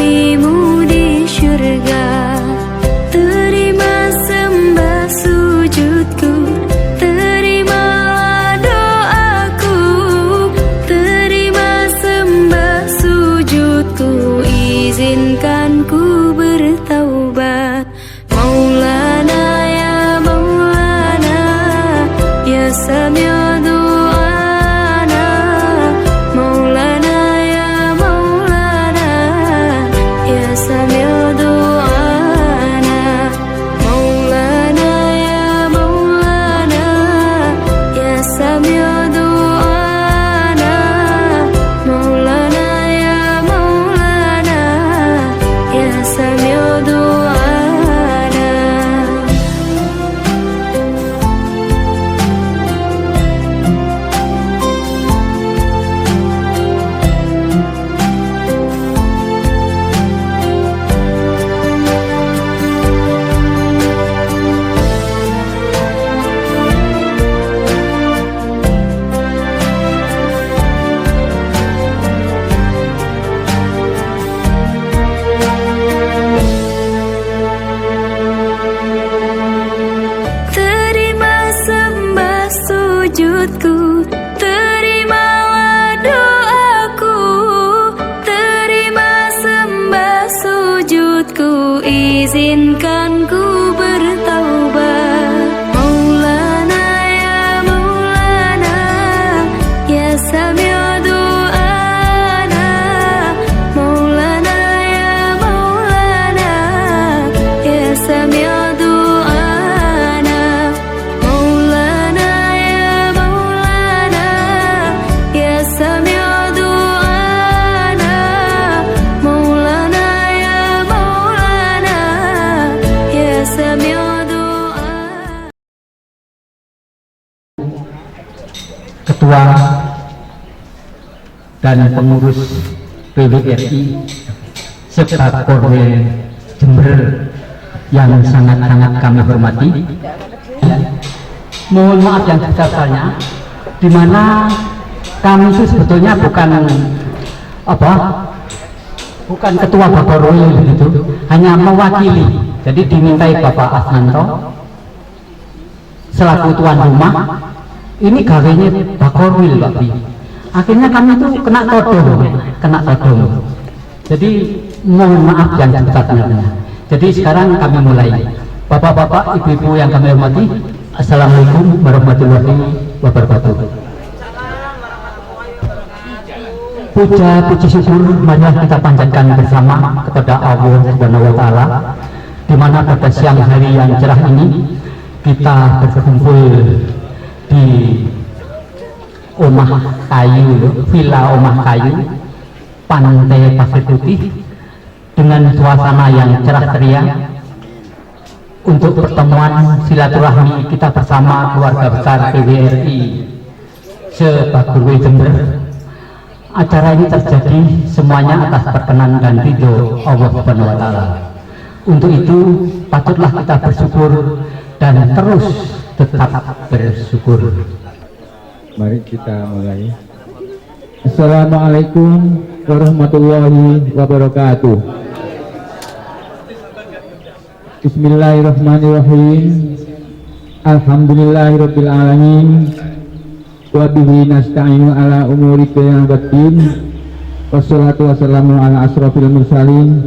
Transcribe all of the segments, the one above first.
dirimu di syurga. Terima sembah sujudku, terima doaku, terima sembah sujudku. Izinkan ku bertaubat. Maulana ya Maulana, ya Sami' du'ana. Maulana ya Maulana, ya Sami' du'ana. Maulana ya Maulana, ya Sami' du'ana. Maulana ya Maulana, ya Sami' du'ana. Terima sembah sujudku, terimalah doaku, terima sembah sujudku. Izinkan ku bertaubat. Maulana ya Maulana, ya Sami' du'ana. Maulana ya Maulana, ya Sami' du'ana. Maulana ya Maulana, ya Sami' du'ana. Maulana ya Maulana, ya Sami' du'ana. Ketua dan pengurus PWRI serta Korwil Jember yang sangat-sangat kami hormati. Mohon maaf yang sebesar-besarnya, di mana kami itu sebetulnya bukan ketua Bapak Korwil begitu, hanya mewakili. Jadi dimintai Bapak Asnanto selaku tuan rumah. Ini gawenya Pak Korwil, Pak Bi. Akhirnya kami itu kena todong. Jadi mohon maaf yang sebesar-besarnya. Jadi sekarang kami mulai. Bapak-bapak, ibu-ibu yang kami hormati, Assalamualaikum warahmatullahi wabarakatuh. Puja puji syukur marilah kita panjatkan bersama kepada Allah Subhanahu wa taala, di mana pada siang hari yang cerah ini kita berkumpul di Omah Kayu, Villa Omah Kayu, Pantai Pasir Putih, dengan suasana yang cerah ceria untuk pertemuan silaturahmi kita bersama keluarga besar PWRI se-Bakurwe Jember. Acara ini terjadi semuanya atas perkenan dan ridho Allah Subhanahu wa taala. Untuk itu patutlah kita bersyukur dan terus tetap bersyukur. Mari kita mulai. Assalamualaikum warahmatullahi wabarakatuh. Bismillahirrahmanirrahim. Alhamdulillahirabbil alamin. Wa bihi nasta'inu ala umuri dunya waddin. Wassalatu wassalamu ala asrofil mursalin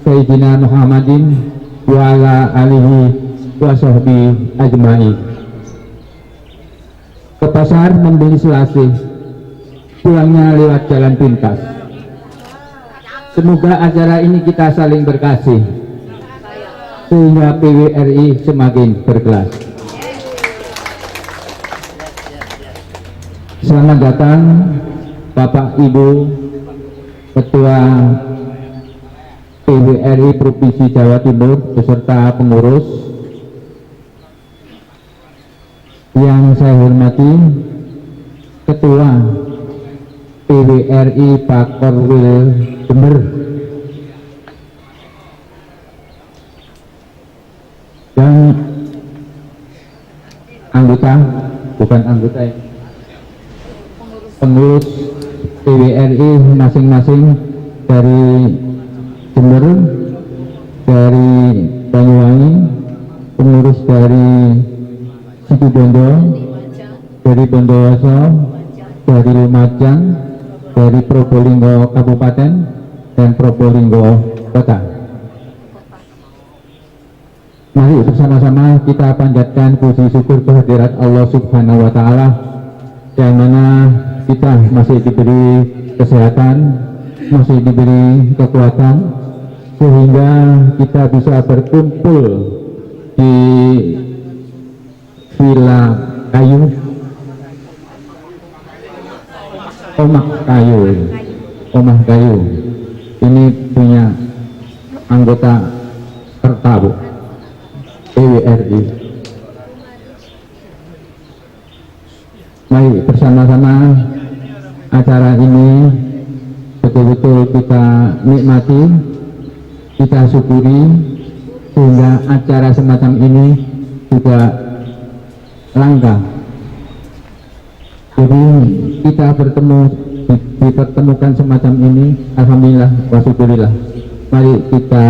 sayyidina Muhammadin wa ala alihi wa sahbihi ajmain. Ke pasar membeli selasih, pulangnya lewat jalan pintas. Semoga acara ini kita saling berkasih, sehingga PWRI semakin berkelas. Selamat datang Bapak Ibu Ketua PWRI Provinsi Jawa Timur beserta pengurus. Yang saya hormati Ketua PWRI Pak Korwil Jember, dan pengurus PWRI masing-masing dari Jember, dari Banyuwangi, pengurus dari Situbondo, dari Bondowoso, dari Lumajang, dari Probolinggo Kabupaten dan Probolinggo Kota. Mari bersama-sama kita panjatkan puji syukur kehadirat Allah Subhanahu wa Ta'ala, yang mana kita masih diberi kesehatan, masih diberi kekuatan, sehingga kita bisa berkumpul di Villa Kayu, Omah Kayu. Ini punya anggota Tertabu PWRI. Mari bersama-sama acara ini betul-betul kita nikmati, kita syukuri, sehingga acara semacam ini juga langka. Jadi kita dipertemukan semacam ini, alhamdulillah wa syukurillah. Mari kita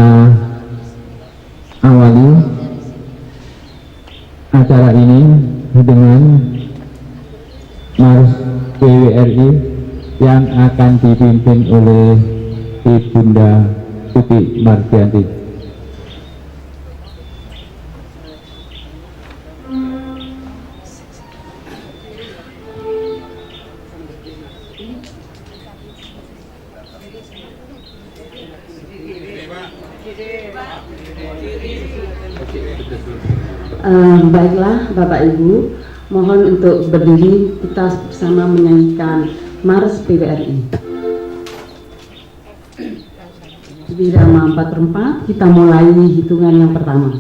awali acara ini dengan Mars PWRI yang akan dipimpin oleh Ibunda Tuti Mardianti. Baiklah Bapak Ibu, mohon untuk berdiri, kita bersama menyanyikan Mars PWRI. Irama 4/4, kita mulai hitungan yang pertama.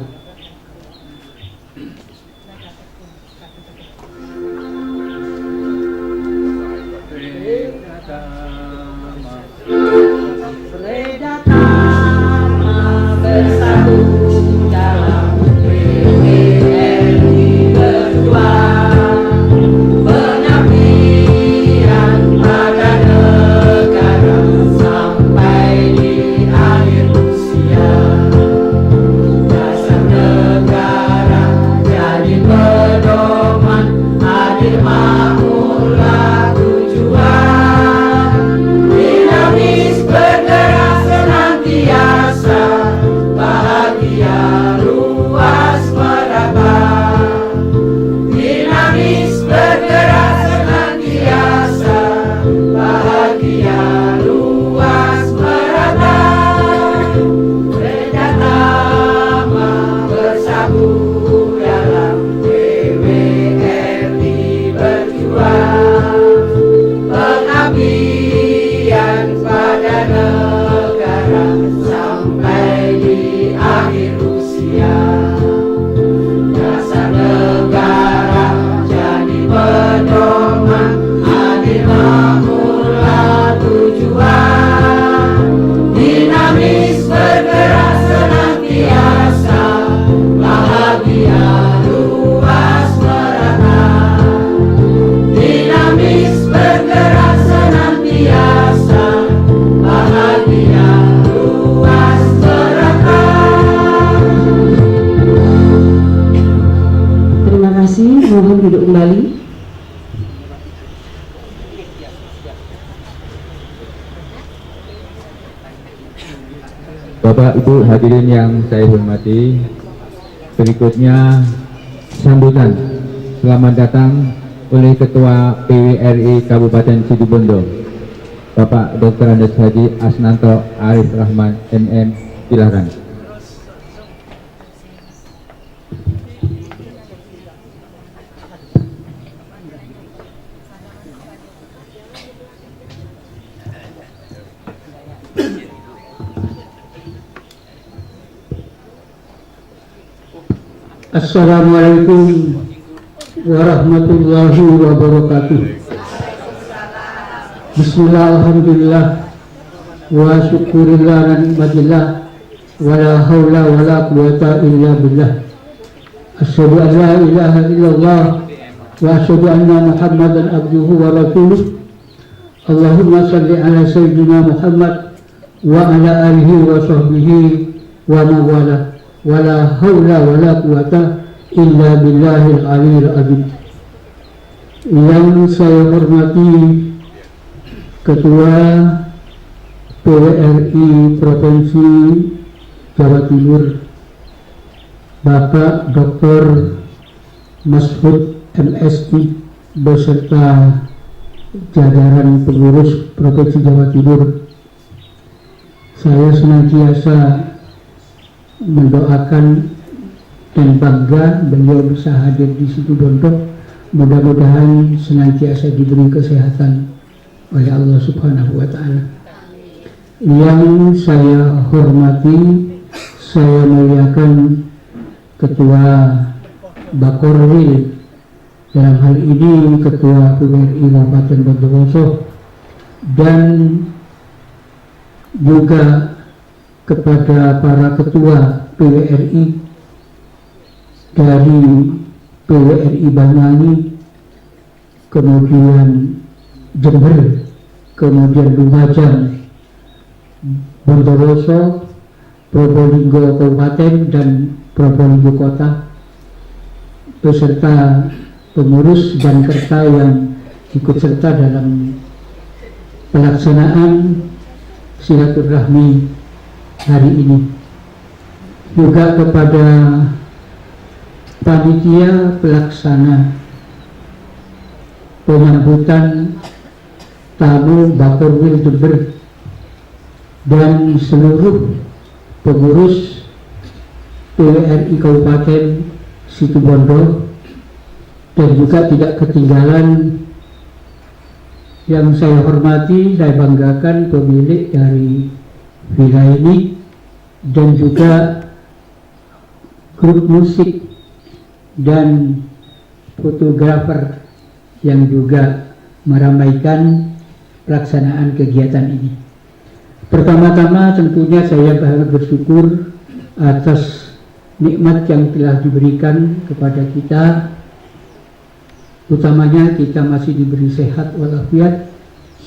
Mohon duduk kembali. Bapak Ibu hadirin yang saya hormati, berikutnya sambutan selamat datang oleh Ketua PWRI Kabupaten Situbondo, Bapak Dr. Andes Haji Asnanto Arif Rahman MM. Silakan. Assalamualaikum warahmatullahi wabarakatuh. Bismillah, alhamdulillah, wa syukurillah wa nikmatillah, wa la hawla wa la quwata illa billah. Asyhadu an la ilaha illallah wa asyhadu anna Muhammadan abduhu wa rasuluh. Allahumma salli ala sayyidina Muhammad wa ala alihi wa sahbihi wa mawala wa la hawla wa la quwata illa billahil aliyil azim. Yang saya hormati Ketua PWRI Provinsi Jawa Timur Bapak Dr. Masfud MSI beserta jajaran pengurus Provinsi Jawa Timur. Saya senantiasa mendoakan dan bangga beliau bisa hadir di Situbondo. Mudah-mudahan senantiasa diberi kesehatan oleh Allah Subhanahu wa Ta'ala. Yang saya hormati, saya muliakan Ketua Bakorwil, dalam hal ini Ketua PWRI Kabupaten Bondowoso, dan juga kepada para ketua PWRI dari PWRI Banyuwangi, kemudian Jember, kemudian Lumajang, Bondowoso, Probolinggo Kabupaten dan Probolinggo Kota, beserta pengurus dan kerta yang ikut serta dalam pelaksanaan silaturahmi hari ini. Juga kepada panitia pelaksana penyambutan tamu Bakorwil Jember dan seluruh pengurus PWRI Kabupaten Situbondo, dan juga tidak ketinggalan yang saya hormati, saya banggakan pemilik dari villa ini dan juga grup musik dan fotografer yang juga meramaikan pelaksanaan kegiatan ini. Pertama-tama tentunya saya sangat bersyukur atas nikmat yang telah diberikan kepada kita, utamanya kita masih diberi sehat walafiat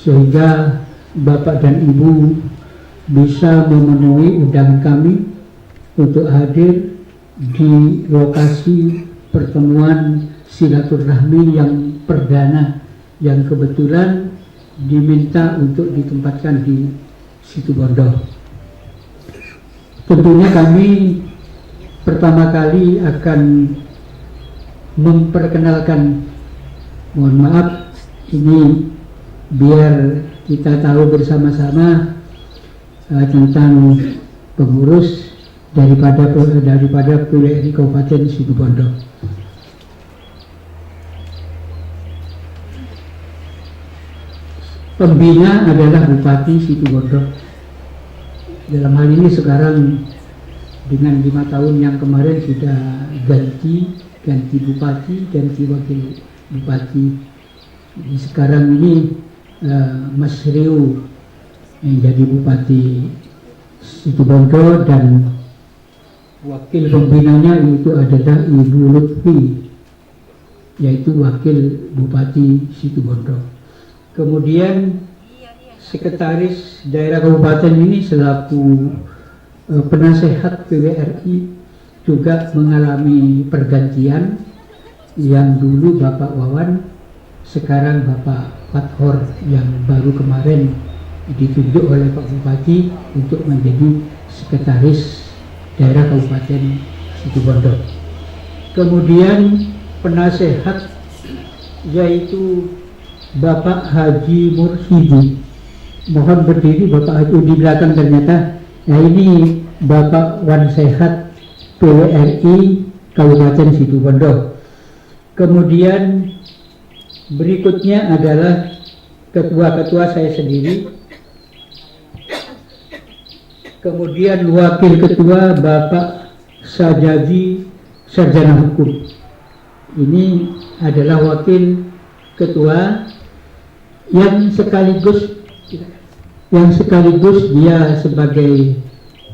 sehingga Bapak dan Ibu bisa memenuhi undangan kami untuk hadir di lokasi pertemuan silaturahmi yang perdana yang kebetulan diminta untuk ditempatkan di Situbondo. Tentunya kami pertama kali akan memperkenalkan, mohon maaf ini biar kita tahu bersama-sama tentang pengurus daripada PWRI Kabupaten Situbondo. Pembina adalah Bupati Situbondo. Dalam hal ini sekarang dengan 5 tahun yang kemarin sudah ganti bupati, ganti wakil bupati. Jadi sekarang ini Mas Riu yang jadi Bupati Situbondo dan wakil pembinanya itu adalah Ibu Lutfi, yaitu wakil Bupati Situbondo. Kemudian sekretaris daerah kabupaten ini selaku penasehat PWRI juga mengalami pergantian, yang dulu Bapak Wawan, sekarang Bapak Fathor yang baru kemarin ditunjuk oleh Pak Bupati untuk menjadi sekretaris daerah Kabupaten Situbondo. Kemudian penasehat yaitu Bapak Haji Mursyidi. Mohon berdiri Bapak Haji di belakang ternyata. Nah ini Bapak Wan Sehat PWRI Kabupaten Situbondo. Kemudian berikutnya adalah ketua-ketua saya sendiri. Kemudian wakil ketua Bapak Sajaji Sarjana Hukum. Ini adalah wakil ketua yang sekaligus dia sebagai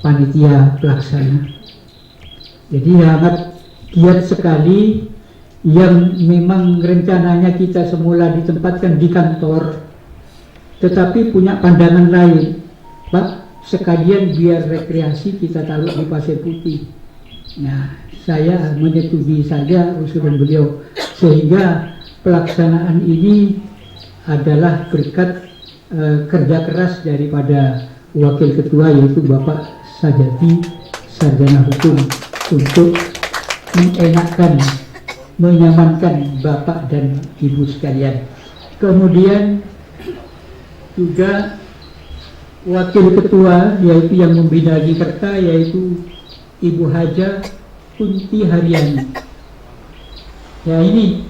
panitia pelaksana. Jadi sangat giat sekali, yang memang rencananya kita semula ditempatkan di kantor, tetapi punya pandangan lain. Pak, sekalian biar rekreasi kita taruh di Pasir Putih. Nah, saya menyetujui saja usulan beliau, sehingga pelaksanaan ini adalah berkat kerja keras daripada Wakil Ketua, yaitu Bapak Sajati, sarjana hukum, untuk menyenangkan, menyamankan Bapak dan Ibu sekalian. Kemudian juga Wakil Ketua, yaitu yang membina Gikerta, yaitu Ibu Haja Kunti Haryani. Ya, ini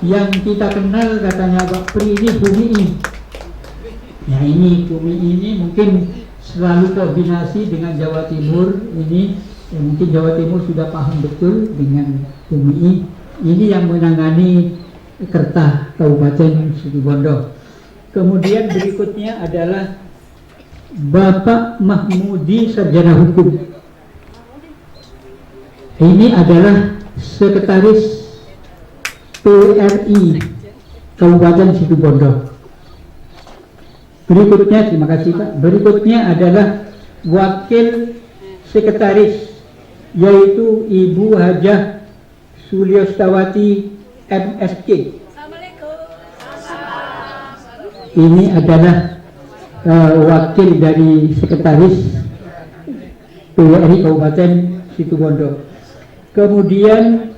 yang kita kenal, katanya Pak Pri, ini Bumi ini. Ya, ini Bumi ini mungkin selalu koordinasi dengan Jawa Timur. Ini ya, mungkin Jawa Timur sudah paham betul dengan Bumi ini yang menangani Kerta Kabupaten Situbondo. Kemudian berikutnya adalah Bapak Mahmudi, sarjana hukum. Ini adalah Sekretaris PRI Kabupaten Situbondo. Berikutnya, terima kasih Pak. Berikutnya adalah Wakil Sekretaris, yaitu Ibu Hajah Suliostawati MSc. Ini adalah wakil dari Sekretaris PRI Kabupaten Situbondo. Kemudian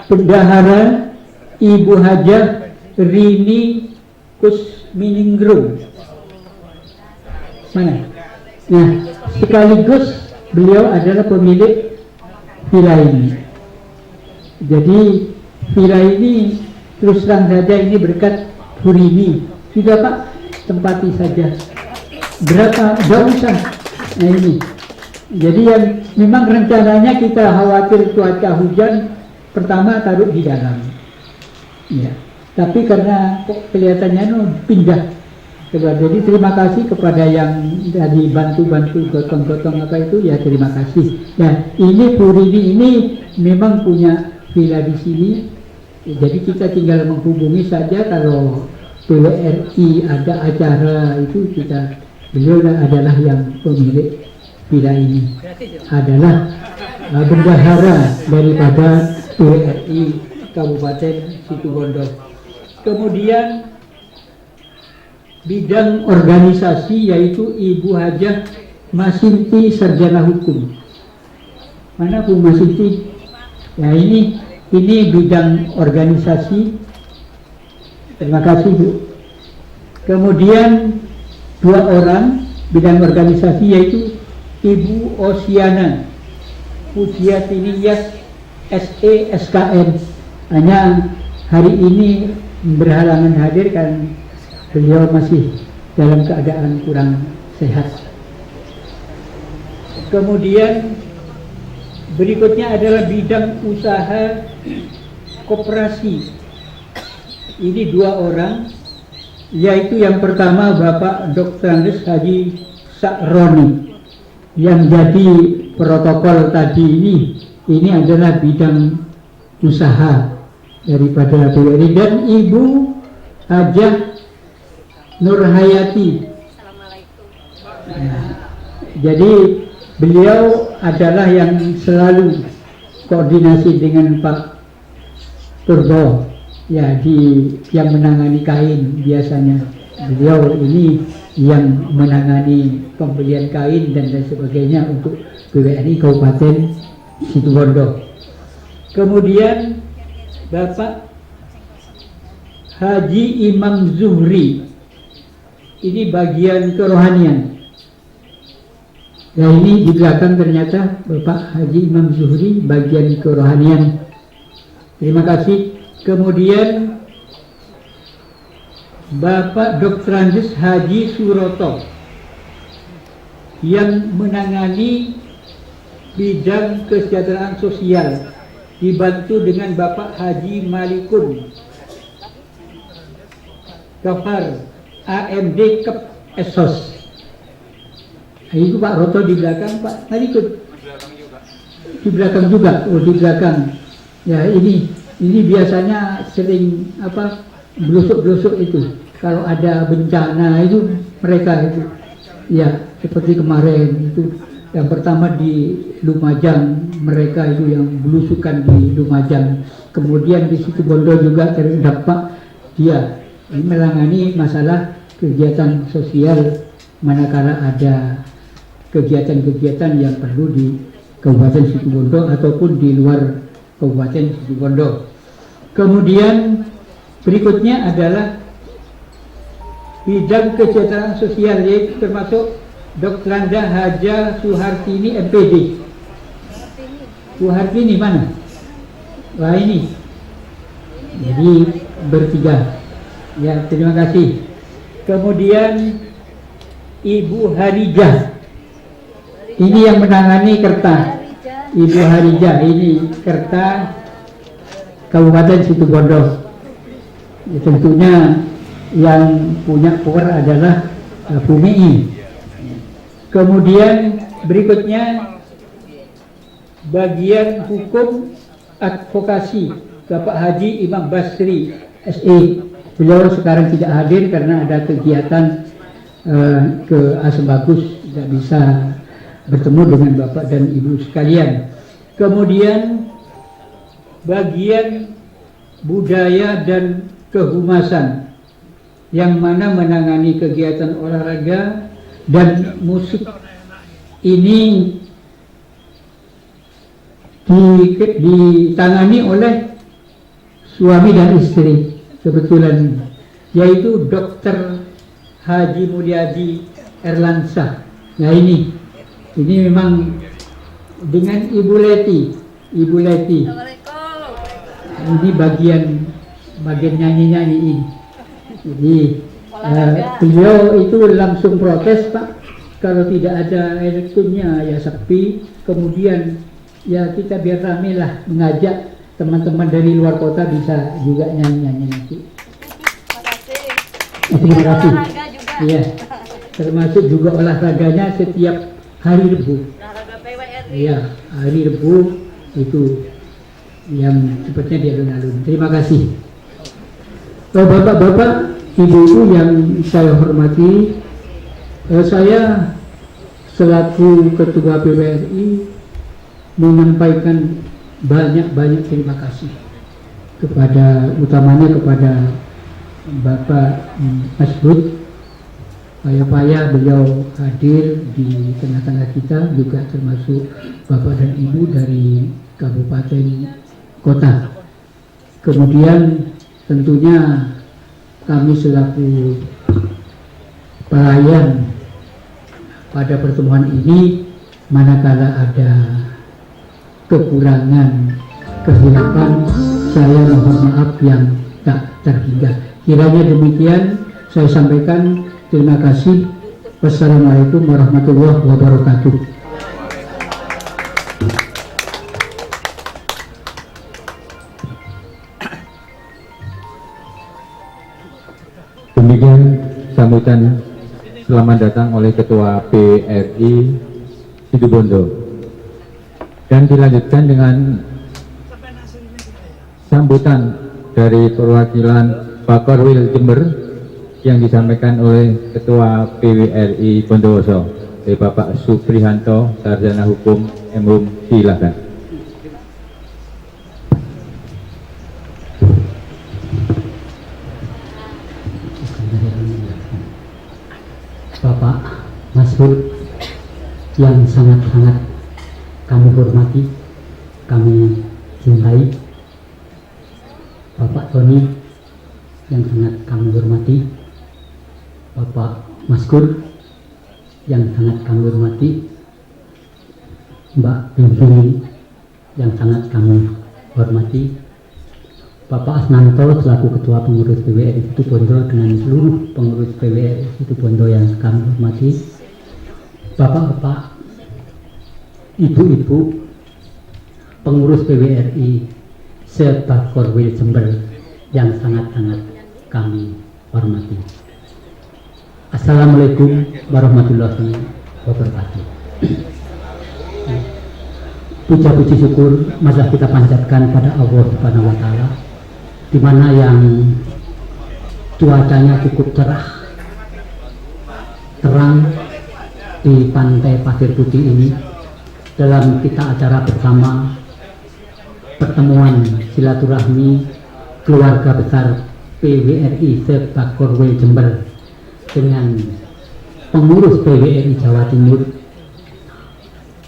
Bendahara Ibu Hajah Rini Kusminingrum. Mana? Nah, sekaligus beliau adalah pemilik villa ini. Jadi villa ini terus terang saja ini berkat Hurini. Sudah Pak, tempati saja. Berapa? Gak usah. Nah ini. Jadi yang memang rencananya kita khawatir cuaca hujan, pertama taruh di dalam. Ya. Tapi karena kok kelihatannya pindah. Jadi terima kasih kepada yang tadi bantu-bantu gotong-gotong apa itu, ya terima kasih. Ya, ini Purini ini memang punya villa di sini. Jadi kita tinggal menghubungi saja kalau PWRI ada acara itu, beliau adalah yang pemilik villa ini, adalah bendahara daripada PWRI Kabupaten Situbondo. Kemudian bidang organisasi, yaitu Ibu Hajah Masinti, sarjana hukum. Mana Bu Masinti? Ya, ini bidang organisasi. Terima kasih Bu. Kemudian 2 orang bidang organisasi, yaitu Ibu Osiana Pujiatiniyas SE SKN. Hanya hari ini berhalangan hadir kan beliau masih dalam keadaan kurang sehat. Kemudian berikutnya adalah bidang usaha koperasi. Ini 2 orang, yaitu yang pertama Bapak Dr. Andes Haji Sakroni, yang jadi protokol tadi ini adalah bidang usaha daripada BRI, dan Ibu Hajah Nurhayati. Nah, jadi beliau adalah yang selalu koordinasi dengan Pak Purbo, ya, yang menangani kain biasanya. Beliau ini yang menangani pembelian kain dan lain sebagainya untuk BWRI Kabupaten Situbondo. Kemudian Bapak Haji Imam Zuhri, ini bagian kerohanian. Ya, ini di belakang ternyata Bapak Haji Imam Zuhri, bagian kerohanian. Terima kasih. Kemudian Bapak Dr. Andes Haji Suroto, yang menangani bidang kesejahteraan sosial, dibantu dengan Bapak Haji Malikun Kafar AMD Kep Esos. Itu Pak Roto di belakang, Pak Malikun di belakang juga. Oh, di belakang. Ya, ini biasanya sering blusuk-blusuk itu. Kalau ada bencana itu mereka itu. Ya, seperti kemarin itu yang pertama di Lumajang, mereka itu yang belusukan di Lumajang. Kemudian di Situbondo juga terdampak dia menangani masalah kegiatan sosial manakala ada kegiatan-kegiatan yang perlu di Kabupaten Situbondo ataupun di luar Kabupaten Situbondo. Kemudian berikutnya adalah bidang kesejahteraan sosial, yaitu termasuk Dr. Randa Haja Suhartini MPD. Suhartini mana? Wah ini. Jadi bertiga. Ya, terima kasih. Kemudian Ibu Harijah. Ini yang menangani Kerta. Ibu Harijah ini Kerta Kabupaten Situbondo. Ya, tentunya yang punya power adalah PUMI. Kemudian berikutnya bagian hukum advokasi Bapak Haji Imam Basri SE. Beliau sekarang tidak hadir karena ada kegiatan ke Asam Bagus, tidak bisa bertemu dengan Bapak dan Ibu sekalian. Kemudian bagian budaya dan kehumasan yang mana menangani kegiatan olahraga dan musik. Ini ditangani oleh suami dan istri kebetulan, yaitu Dr. Haji Mulyadi Erlansah. Nah ini memang dengan Ibu Leti. Ini bagian nyanyi-nyanyi ini. Jadi beliau itu langsung protes, Pak, kalau tidak ada elektroniknya ya sepi. Kemudian ya kita biar rame lah, mengajak teman-teman dari luar kota bisa juga nyanyi-nyanyi nanti. Terima kasih. Iya, termasuk juga olahraganya setiap hari Rebu. Iya, hari Rebu itu yang sepertinya di alun-alun. Terima kasih. Bapak-bapak, ibu-ibu yang saya hormati, saya selaku Ketua PWRI menyampaikan banyak terima kasih utamanya kepada Bapak Masbud. Payah-payah beliau hadir di tengah-tengah kita, juga termasuk Bapak dan Ibu dari kabupaten kota. Kemudian tentunya kami selaku pelayan pada pertemuan ini, manakala ada kekurangan, kehilapan, saya mohon maaf yang tak terhingga. Kiranya demikian saya sampaikan. Terima kasih. Wassalamualaikum warahmatullahi wabarakatuh. Demikian sambutan selamat datang oleh Ketua PRI Situbondo. Dan dilanjutkan dengan sambutan dari perwakilan Bakorwil Jember yang disampaikan oleh Ketua PWRI Bondowoso, Bapak Suprihanto, Sarjana Hukum MUM. Silakan. Bapak Masbud yang sangat-sangat kami hormati, kami cintai, Bapak Tony yang sangat kami hormati, Bapak Maskur yang sangat kami hormati, Mbak Bimbing yang sangat kami hormati, Bapak Asnanto selaku Ketua Pengurus PWRI Situbondo dengan seluruh pengurus PWRI Situbondo yang kami hormati, Bapak-bapak, Ibu-ibu, pengurus PWRI se-Bakorwil Jember yang sangat-sangat kami hormati. Assalamualaikum warahmatullahi wabarakatuh. Puja-puji syukur marilah kita panjatkan pada Allah Subhanahu wa Ta'ala, di mana yang cuacanya cukup cerah, terang, di Pantai Pasir Putih ini dalam kita acara bersama pertemuan silaturahmi keluarga besar PWRI se-Bakorwil Jember dengan pengurus PWRI Jawa Timur.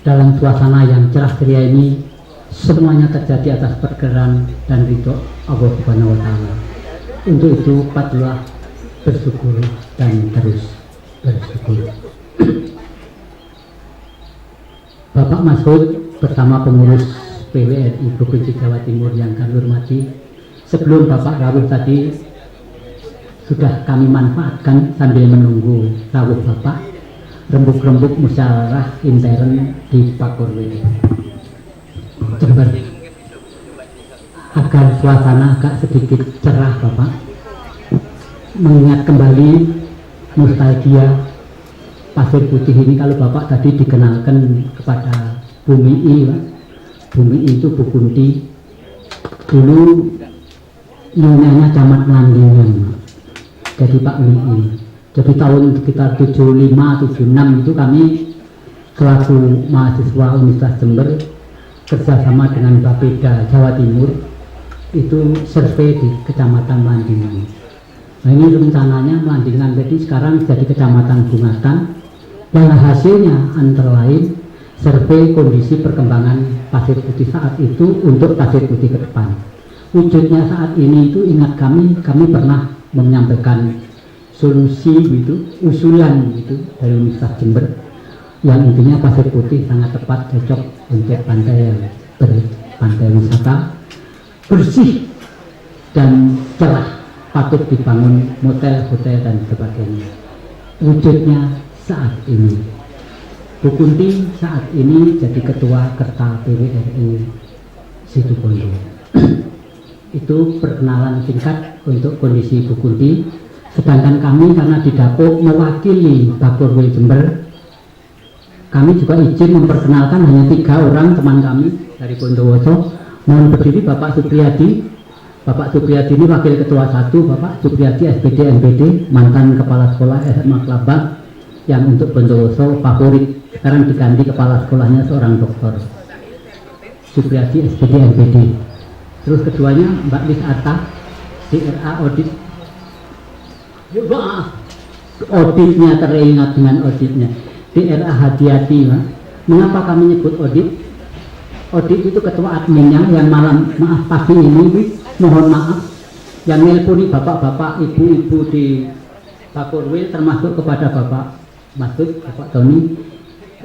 Dalam suasana yang cerah ceria ini semuanya terjadi atas perkenan dan ridho Allah Subhanahu wa Ta'ala. Untuk itu patutlah bersyukur dan terus bersyukur. Bapak Masud bersama pengurus PWRI Provinsi Jawa Timur yang kami hormati, sebelum Bapak rawuh tadi sudah kami manfaatkan sambil menunggu rawuh Bapak rembuk-rembuk musyawarah intern di Bakorwil Jember agar suasana agak sedikit cerah Bapak, mengingat kembali nostalgia Pasir Putih ini. Kalau Bapak tadi dikenalkan kepada Bumi I, Pak. Bumi I itu Bu Kunti, dulu nyonyanya Camat Landingan, jadi Pak Bumi. Jadi tahun sekitar 75-76 itu kami selaku mahasiswa Universitas Jember kerjasama dengan Bapeda Jawa Timur itu survei di Kecamatan Landingan. Nah ini rencananya Landingan jadi sekarang jadi Kecamatan Bungatan, yang hasilnya antara lain survei kondisi perkembangan Pasir Putih saat itu untuk Pasir Putih ke depan. Wujudnya saat ini itu ingat kami pernah menyampaikan solusi gitu, usulan gitu dari Universitas Jember yang intinya Pasir Putih sangat tepat cocok untuk pantai yang berpantai wisata bersih dan cerah, patut dibangun motel, hotel dan sebagainya. Wujudnya saat ini Bu Kunti saat ini jadi ketua Kerta PWRI Situbondo. Itu perkenalan singkat untuk kondisi Bu Kunti. Sedangkan kami karena didapuk mewakili Bakorwil Jember, kami juga izin memperkenalkan hanya 3 orang teman kami dari Bondowoso. Mohon berdiri Bapak Supriyadi. Bapak Supriyadi ini wakil ketua 1, Bapak Supriyadi SPD MPD, mantan kepala sekolah SMA Kelabak yang untuk Bondowoso favorit. Sekarang diganti kepala sekolahnya seorang dokter, Supriyadi SPD MPD. Terus keduanya Mbak Lis Atta, DRA Audit. Auditnya teringat dengan auditnya DRA Hadiati. Mengapa kami nyebut audit? Audit itu ketua adminnya yang maaf pagi ini mohon maaf yang nelponi bapak-bapak ibu-ibu di Bakorwil termasuk kepada Bapak Masud, Bapak Tony.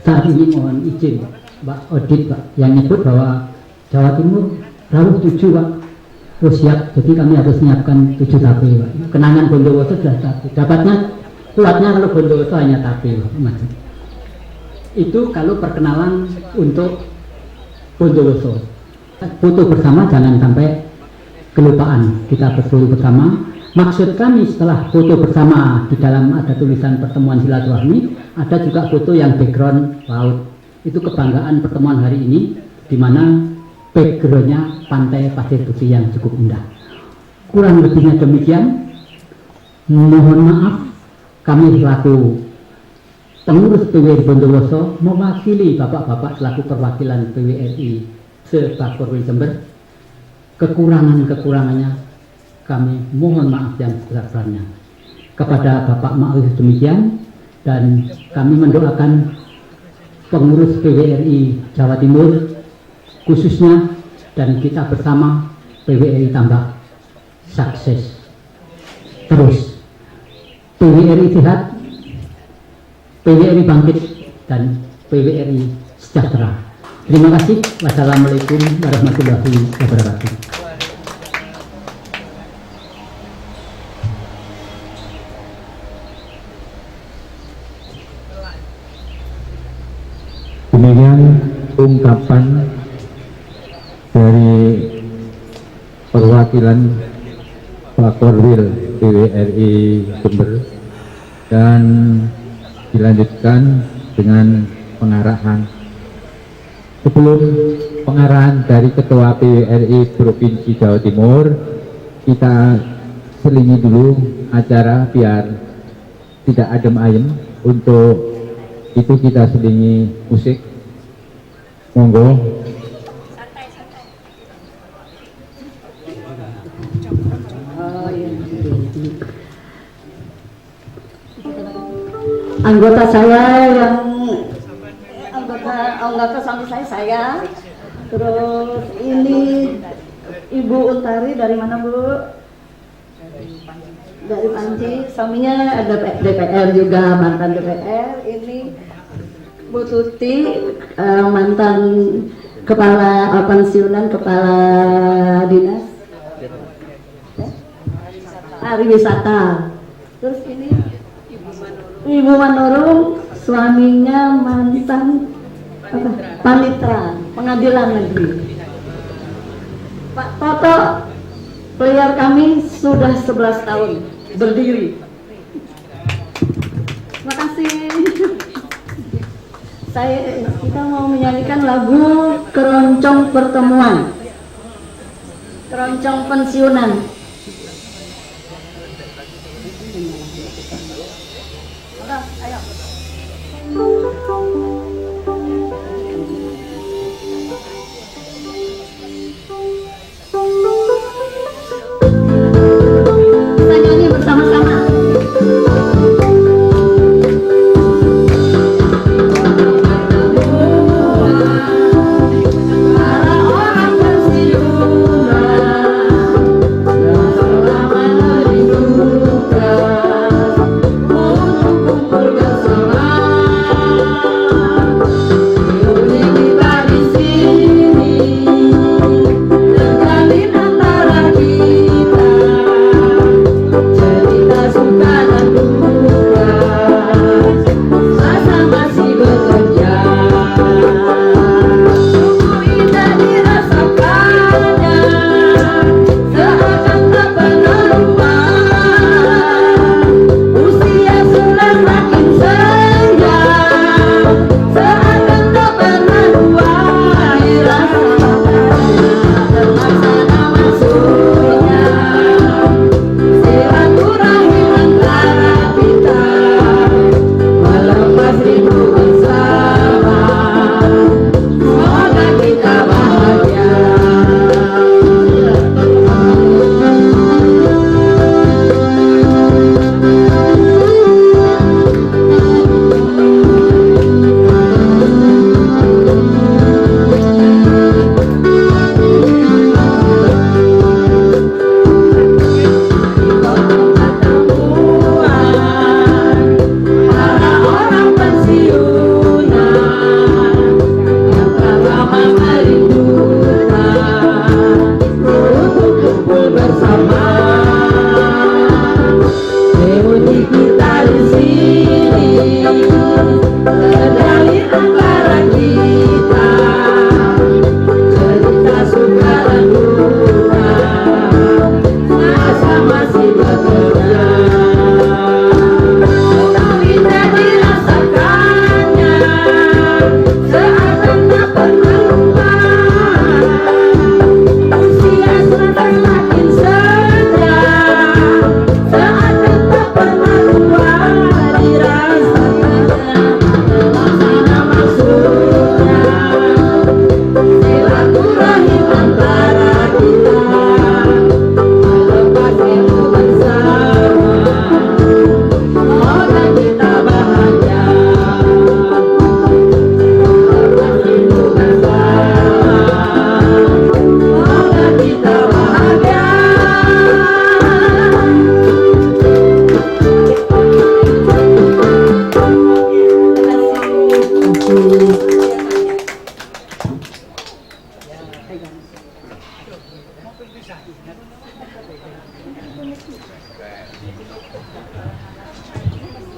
Saat ini mohon izin Mbak Audit Pak yang nyebut bahwa Jawa Timur rawuh 7 Pak. Oh siap, jadi kami harus menyiapkan 7 tape Pak. Kenangan Bondowoso sudah tape. Dapatnya kuatnya kalau Bondowoso hanya tape Pak. Itu kalau perkenalan untuk Bondowoso. Foto bersama jangan sampai kelupaan, kita berfoto bersama. Maksud kami setelah foto bersama di dalam ada tulisan pertemuan silaturahmi, ada juga foto yang background laut. Itu kebanggaan pertemuan hari ini, di mana backgroundnya pantai Pasir Putih yang cukup indah. Kurang lebihnya demikian. Mohon maaf, kami selaku pengurus PWRI Bondowoso mewakili bapak-bapak selaku perwakilan PWRI se-Bakorwil Jember. Kekurangannya kami mohon maaf yang sebesar-besarnya kepada Bapak Ma'ruf demikian, dan kami mendoakan pengurus PWRI Jawa Timur khususnya dan kita bersama PWRI tambah sukses terus, PWRI sehat, PWRI bangkit, dan PWRI sejahtera. Terima kasih. Wassalamualaikum warahmatullahi wabarakatuh. Demikian ungkapan dari perwakilan Bakorwil PWRI Jember, dan dilanjutkan dengan pengarahan. Sebelum pengarahan dari Ketua PWRI Provinsi Jawa Timur, kita selingi dulu acara biar tidak adem ayem untuk itu kita selingi musik. Monggo. Anggota saya yang anggota suami saya, terus ini Ibu Utari dari mana Bu? Dari Panji, suaminya ada DPR juga, mantan DPR. Ini Bu Tuti, mantan kepala pensiunan, kepala dinas pariwisata. Terus ini Ibu Manurung, suaminya mantan panitra pengadilan negeri. Pak Toto, player kami sudah 11 tahun berdiri. Terima kasih. Kita mau menyanyikan lagu Keroncong Pertemuan, Keroncong Pensiunan. Ayo. Kita nyanyi bersama-sama.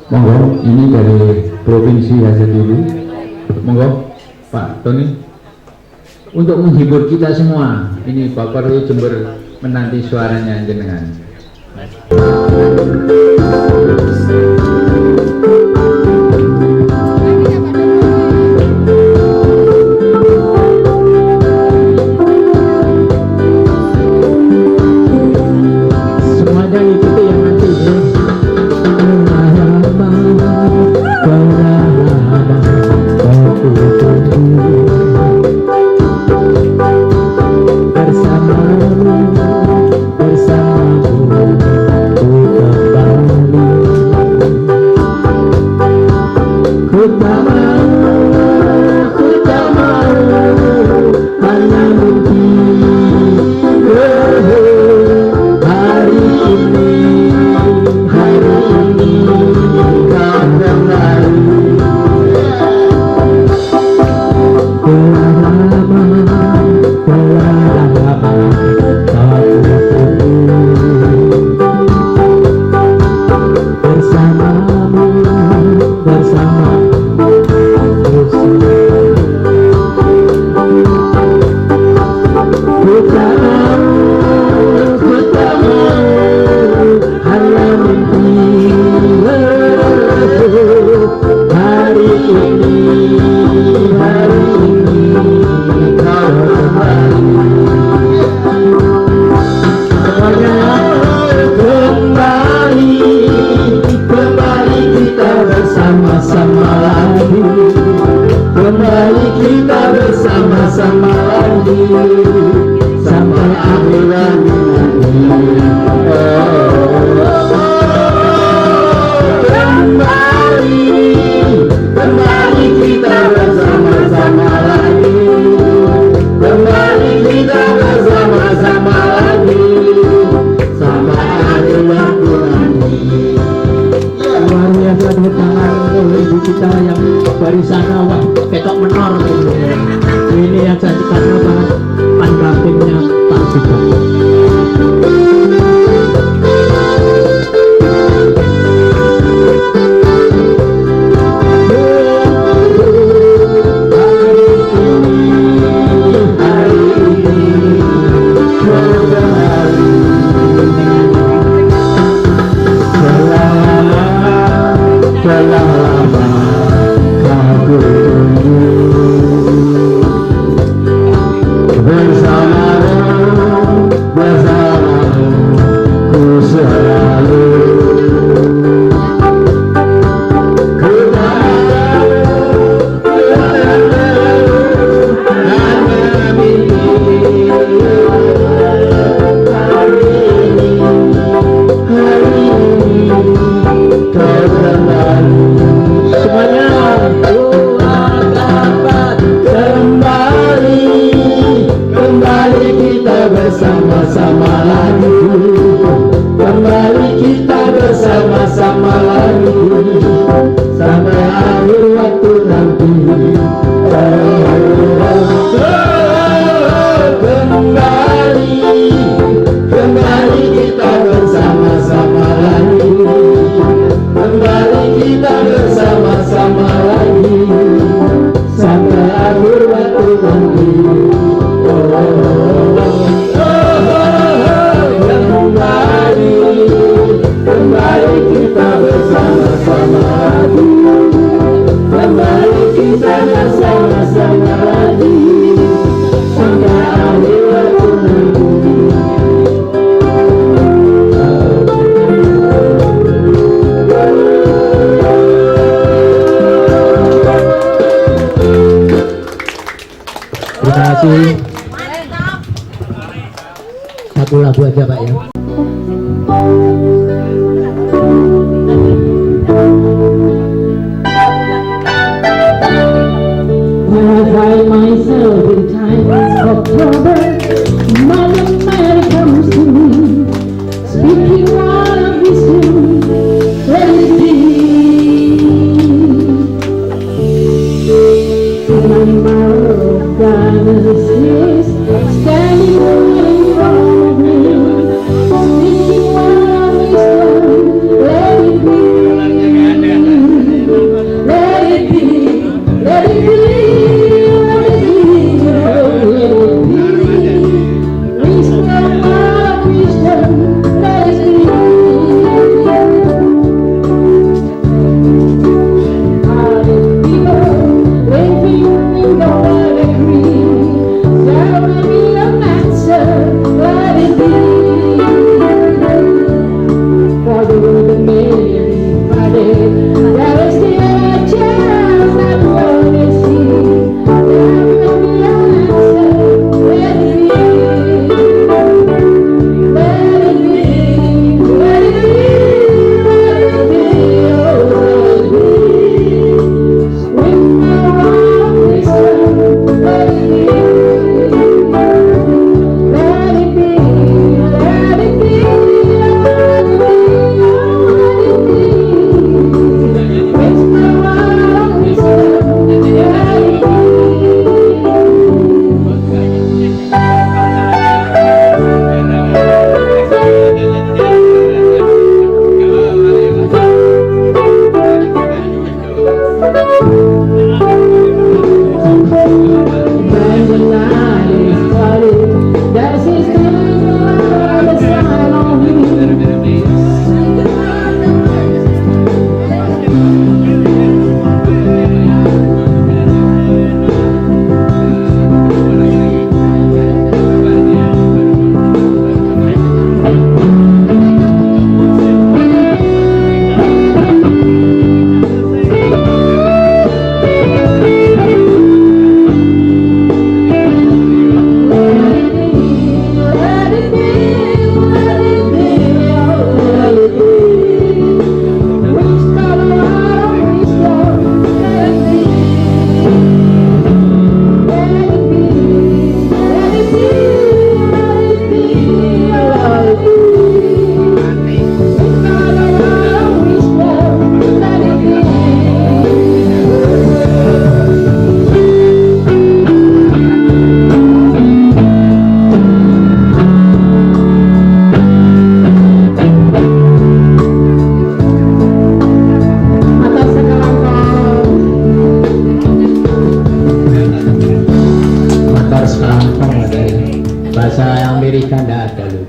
Monggo, ini dari Provinsi Hajar dulu. Monggo, Pak Tony. Untuk menghibur kita semua, ini Bapak Rui Jember menanti suaranya jenengan. Semuanya ikuti yang nanti ya. bersama-sama lagi sampai akhirat nanti. Kembali kita bersama-sama lagi, kembali kita bersama-sama lagi sampai akhir waktu nanti. Luar biasa, tepuk tangan untuk ibu kita yang dari sana, wah ketok menor gitu. Ini yang jadi karena banget pendampingnya Pak Sugeng. Bersama-sama lagi, kembali kita bersama-sama lagi sampai akhir waktu nanti. Kembali kita bersama-sama lagi, kembali kita bersama-sama lagi sampai akhir waktu nanti. Kembali kita bersama-sama lagi, kembali kita bersama-sama lagi sampai akhir waktu nanti. Terima kasih. Satu lagu aja Pak ya. When I find myself in times of trouble, Mother Mary comes to me, speaking word of wisdom, let it be. Remember of guidance is standing right in front of me, speaking word of wisdom, let it be. Let it be, let it be. Serampang ada. Bahasa Amerika enggak ada loh.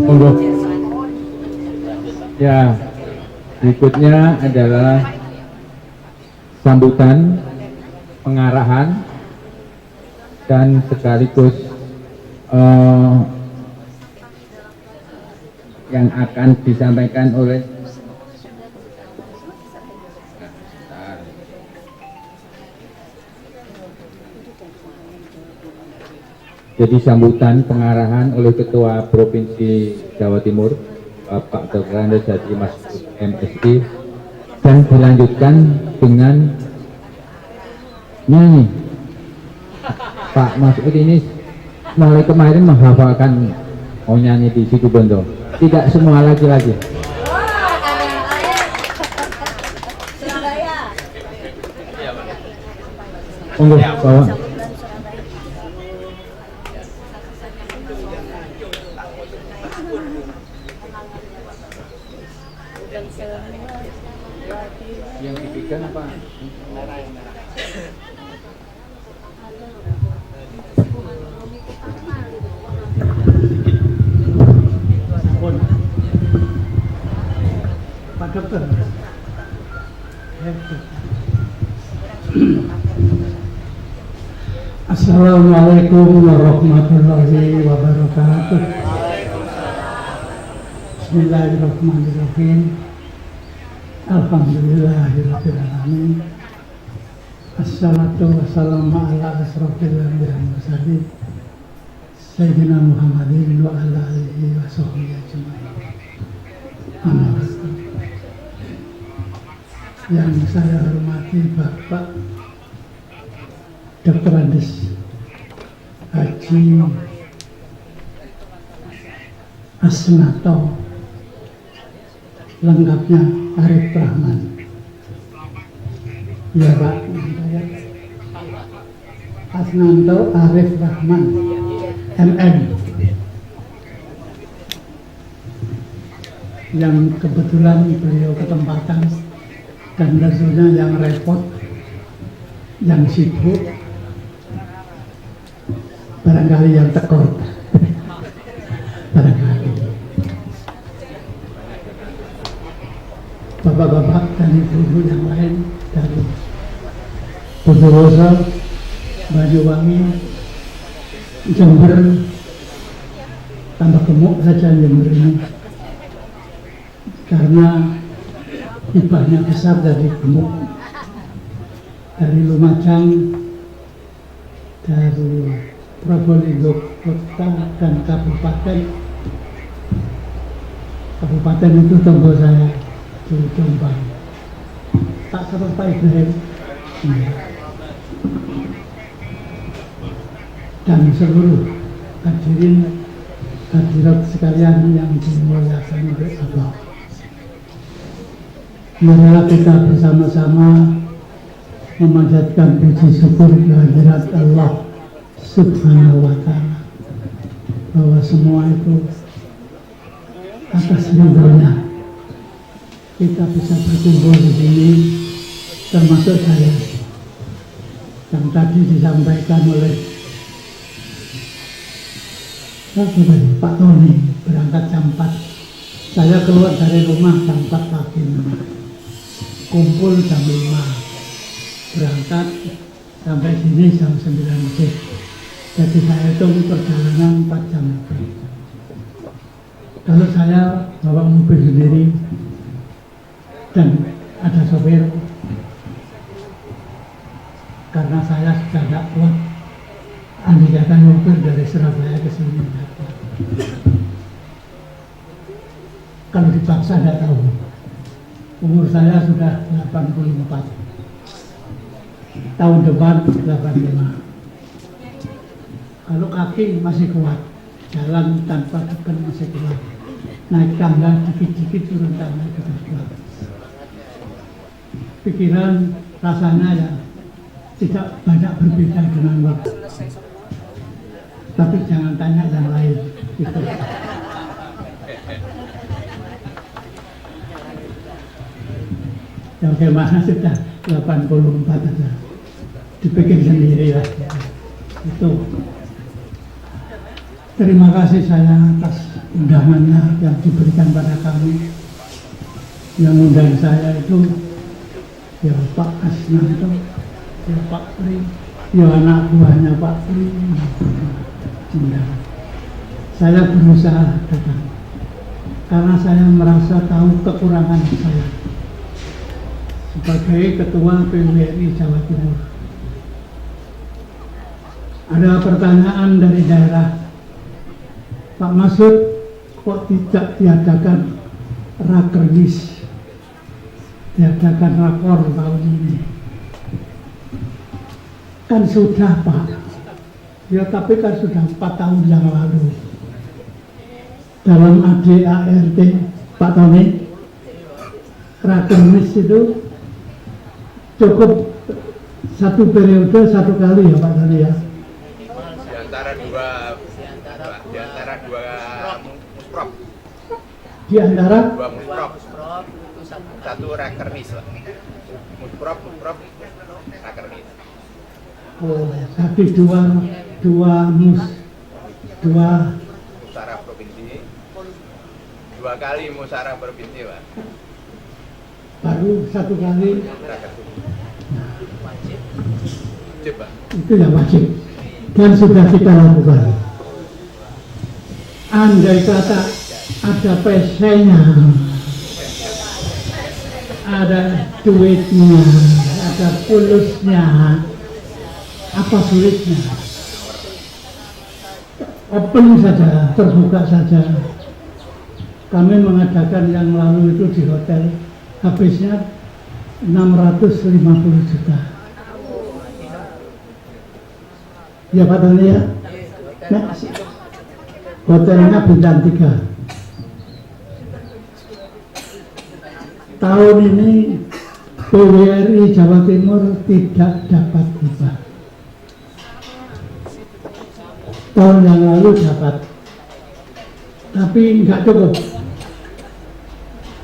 Monggo. Ya, berikutnya adalah sambutan, pengarahan, dan sekaligus yang akan disampaikan oleh jadi sambutan pengarahan oleh Ketua Provinsi Jawa Timur Bapak Dr. Andes Haji Mas MSI, dan dilanjutkan dengan nyanyi. Pak Masud ini mulai kemarin menghafalkan mau nyanyi di Situ Bondo. Tidak semua laki-laki. Monggo bawa. Yang dibikin apa? Pak Dokter. Assalamualaikum warahmatullahi wabarakatuh. Bismillahirrahmanirrahim. Alhamdulillahirabbil alamin. Assalatu wassalamu ala asrofil anbiya'i wal mursalin Sayyidina Muhammadin wa ala alihi wa sahbihi ajma'in. Amma ba'du. Yang saya hormati Bapak Dr. Andes Haji Asnato, lengkapnya Arif Rahman. Ya Pak, Asnanto Arif Rahman MM, yang kebetulan beliau ketempatan dan tentunya yang repot, yang sibuk, barangkali yang tekor, barangkali. Bapak-bapak dan ibu-ibu yang lain dari Bondowoso, Banyuwangi, Jember, tambah gemuk saja Jember ini, karena hibahnya besar dari gemuk, dari Lumajang, dari Probolinggo kota dan kabupaten. Kabupaten itu tunggu saya di Jombang. Tak seperti Pak Ibrahim. Dan seluruh hadirin hadirat sekalian yang dimuliakan oleh Allah. Marilah kita bersama-sama memanjatkan puji syukur kehadirat Allah Subhanahu wa Ta'ala, bahwa semua itu atas ridhonya kita bisa berkumpul di sini, termasuk saya yang tadi disampaikan oleh Pak Tony, berangkat jam 4. Saya keluar dari rumah jam 4 pagi, kumpul jam 5, berangkat sampai sini jam 9 lebih. Jadi saya hitung perjalanan 4 jam lebih. Kalau saya bawa mobil sendiri dan ada sopir, karena saya sudah tidak kuat, andai kata mobil dari Surabaya ke sini tidak kuat. Kalau dipaksa tidak tahu. Umur saya sudah 84. Tahun depan 85. Kalau kaki masih kuat, jalan tanpa beban masih kuat, naik tangga dikit-dikit, turun tangga juga kuat. Pikiran rasanya ya tidak banyak berbeda dengan waktu. Tapi jangan tanya yang lain. Gitu. Ya bagaimana sudah 84 aja. dibikin sendiri lah. Itu. Terima kasih saya atas undangannya yang diberikan pada kami. Yang undang saya itu ya Pak Asnanto, ya Pak Pri, ya anak buahnya Pak Pri. Saya berusaha datang karena saya merasa tahu kekurangan saya sebagai Ketua PWRI Jawa Timur. Ada pertanyaan dari daerah, Pak Masud kok tidak diadakan rakernis, diadakan rakor tahun ini? Kan sudah Pak, ya tapi kan sudah 4 tahun yang lalu dalam ADART Pak Tony, rakernis itu cukup 1 periode 1 kali ya Pak Tony ya. Di antara dua musprop, satu rakernis lah. Musprop, rakernis. Oh, tapi dua musara provinsi, 2 kali musara provinsi Pak. Baru 1 kali rakernis. Wajib Pak. Itu ya wajib. Dan sudah kita lakukan. Andai kata ada PC-nya, ada duitnya, ada pulusnya, apa sulitnya? Open saja, terbuka saja. Kami mengadakan yang lalu itu di hotel, habisnya 650 juta. Ya Pak Tony ya? Nah, hotelnya bintang 3. Tahun ini PWRI Jawa Timur tidak dapat hibah. Tahun yang lalu dapat, tapi nggak cukup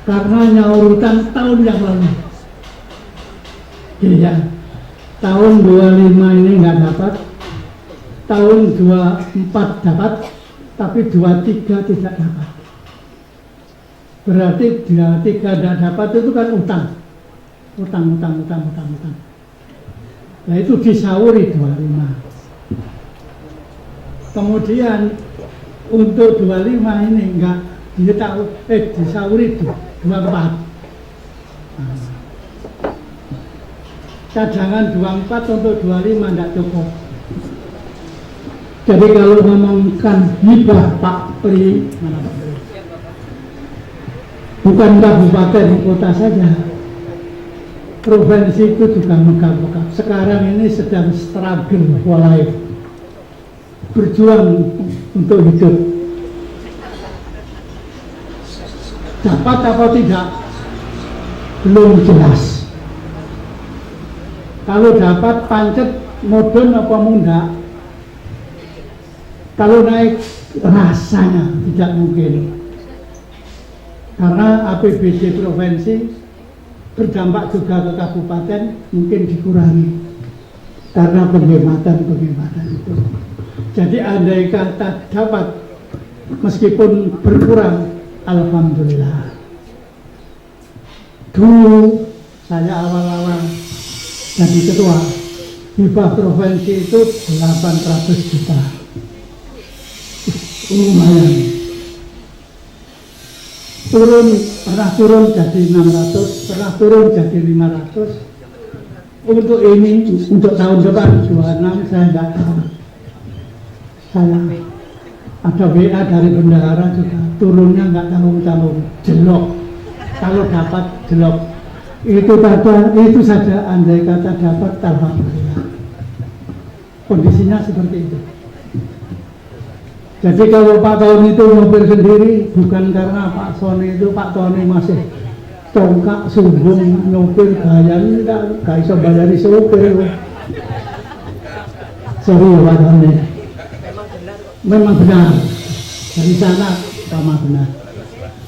karena nyaurutan tahun yang lalu. Jadi ya, tahun 25 ini nggak dapat, tahun 24 dapat, tapi 23 tidak dapat. Berarti 23 tidak dapat itu kan utang. Nah itu disauri 25. Kemudian untuk 25 ini enggak disauri 24. Nah, cadangan 24 untuk 25 enggak cukup. Jadi kalau ngomongkan hibah Pak Pri, mana Pak Pri? Bukan kabupaten kota saja, provinsi itu juga megah-megah. Sekarang ini sedang struggle for life, berjuang untuk hidup. Dapat apa tidak belum jelas. Kalau dapat pancet modern apa munda, kalau naik rasanya tidak mungkin. Karena APBD provinsi berdampak juga ke kabupaten mungkin dikurangi karena penghematan itu. Jadi andai kata dapat meskipun berkurang, alhamdulillah. Dulu saya awal-awal jadi ketua, hibah provinsi itu 800 juta. Lumayan. Pernah turun jadi 600, pernah turun jadi 500. Untuk ini, untuk tahun depan 26 saya tidak tahu. Saya ada WA dari bendahara juga, turunnya nggak tahu, jelok. Kalau dapat jelok. Itu saja andai kata dapat, alhamdulillah. Kondisinya seperti itu. Jadi kalau Pak Tony itu mobil sendiri bukan karena Pak Sony itu, Pak Tony masih tongkak sumbung nyopir bayar, nggak bisa bayari sopir. Sorry ya Pak Tony. Memang benar dari sana sama benar.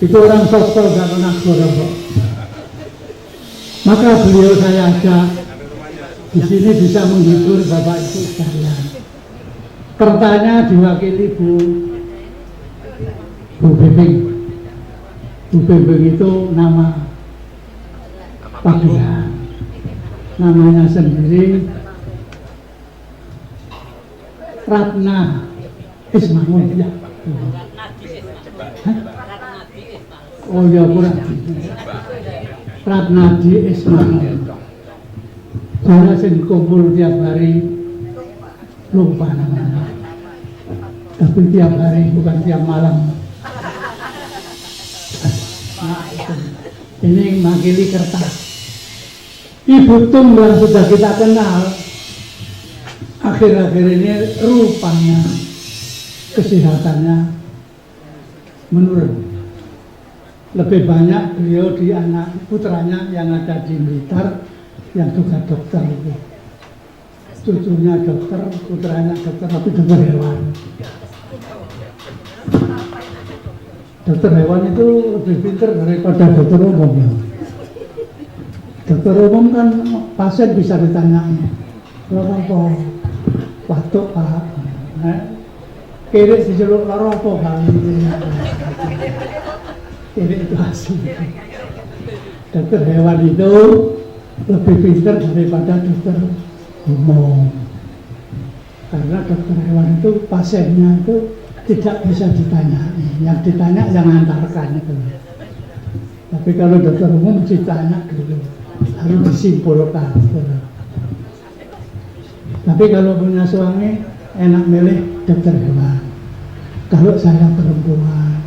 Itu orang sosok gak pernah gorok. Maka beliau saya ajak di sini bisa menghibur Bapak Ibu sekalian. Kertanya diwakili Bu Bebing. Bu Bebing itu nama panggilan, namanya sendiri Ratna Ismail ya. Oh ya kurang. Ratnadi Ismail. Saya sing kumpul tiap hari lupa namanya. Tapi tiap hari bukan tiap malam. Nah, ini makili kertas. Ibu Tunggal sudah kita kenal. Akhir-akhir ini rupanya kesehatannya menurun. Lebih banyak beliau di anak putranya yang ada di Blitar yang juga dokter itu. Cucunya dokter, putranya dokter, tapi dokter hewan. Dokter hewan itu lebih pintar daripada dokter umum ya. Dokter umum kan pasien bisa ditanyai, apa batuk pak, kiri diceluk laro apa kali ini itu hasil. Dokter hewan itu lebih pintar daripada dokter umum, karena dokter hewan itu pasiennya itu tidak bisa ditanya, yang ditanya yang antarkan itu. Tapi kalau dokter umum ditanya dulu, harus disimpulkan. Tapi kalau punya suami enak milih dokter hewan. Kalau saya perempuan,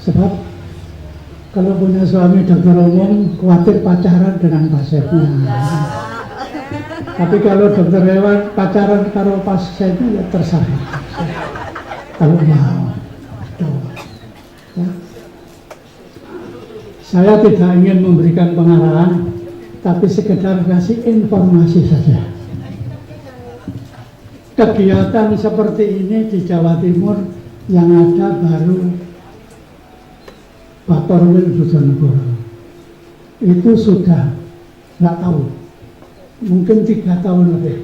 sebab kalau punya suami dokter umum khawatir pacaran dengan pasiennya. Tapi kalau dokter hewan pacaran karo pasiennya ya terserah. Kalau mau. Ya. Saya tidak ingin memberikan pengarahan, tapi sekedar kasih informasi saja. Kegiatan seperti ini di Jawa Timur yang ada baru Bapak Rwil Bojonegoro. Itu sudah nggak tahu, mungkin 3 tahun lebih.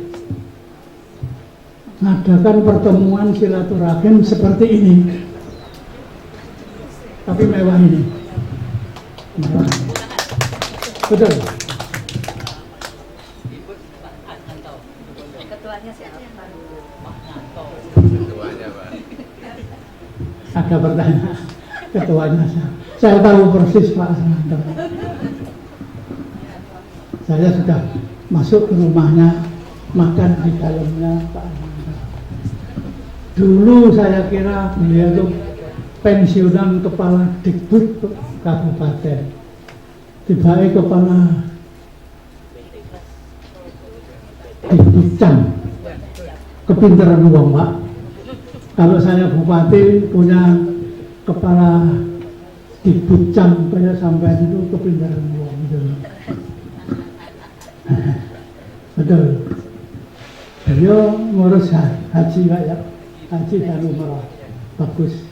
Mengadakan pertemuan silaturahim seperti ini, tapi mewah ini. Mewah. Betul. Ketuanya siapa? Ada pertanyaan. Ketuanya saya tahu persis Pak Asmanto. Saya sudah masuk ke rumahnya, makan di dalamnya Pak Asmanto. Dulu saya kira beliau itu pensiunan kepala Dikbud Kabupaten, tiba-tiba kepala Dikbudcam. Kepintaran uang Pak. Kalau saya bupati punya kepala Dikbudcam kayak sampai itu kepintaran uang gitu. Betul. Beliau ngurus haji Pak ya, haji dan umrah. Bagus.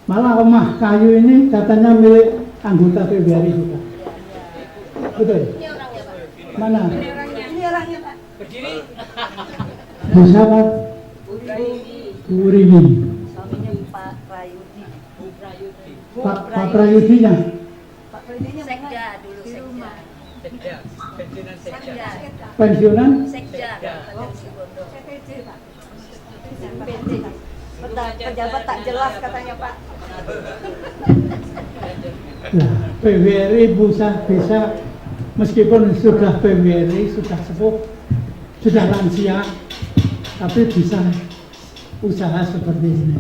Malah rumah kayu ini katanya milik anggota PBRI juga. Betul. Mana? Ini orangnya Pak. Bisa Pak? Bu Rini. Suaminya Pak Prayudi. Pak Prayudinya. Pak Prayudinya Sekda dulu, di rumah. Sekda. Pensiunan? Sekda. Kabupaten Sibolga. CPJ Pak. CPJ. Pejabat tak jelas katanya Pak. Nah, PBRI bisa meskipun sudah PBRI sudah sepuh, sudah lansia, tapi bisa usaha seperti ini.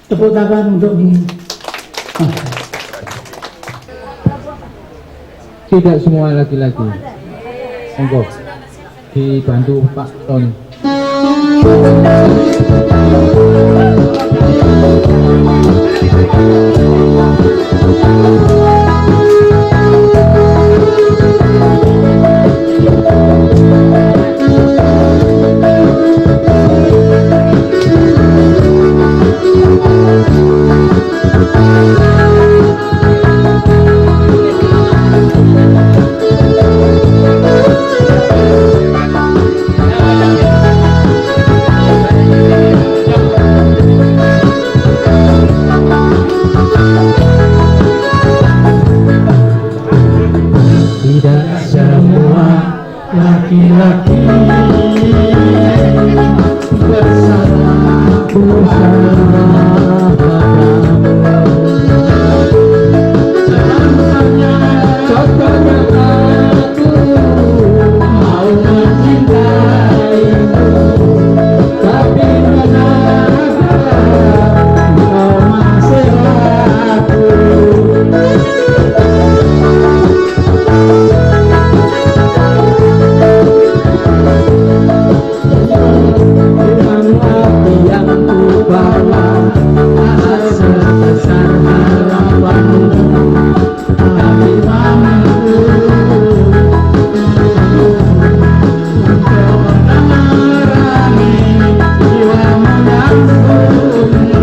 Tepuk tangan untukmu. Tidak semua laki-laki. Monggo dibantu Pak Tony. laki-laki bersalah contohnya aku mau mencintaimu tapi kenapa kau masih ragu. Dengan hati yang ku bawa asa besar harapanmu tapi mampu untuk menerangi jiwamu yang sunyi.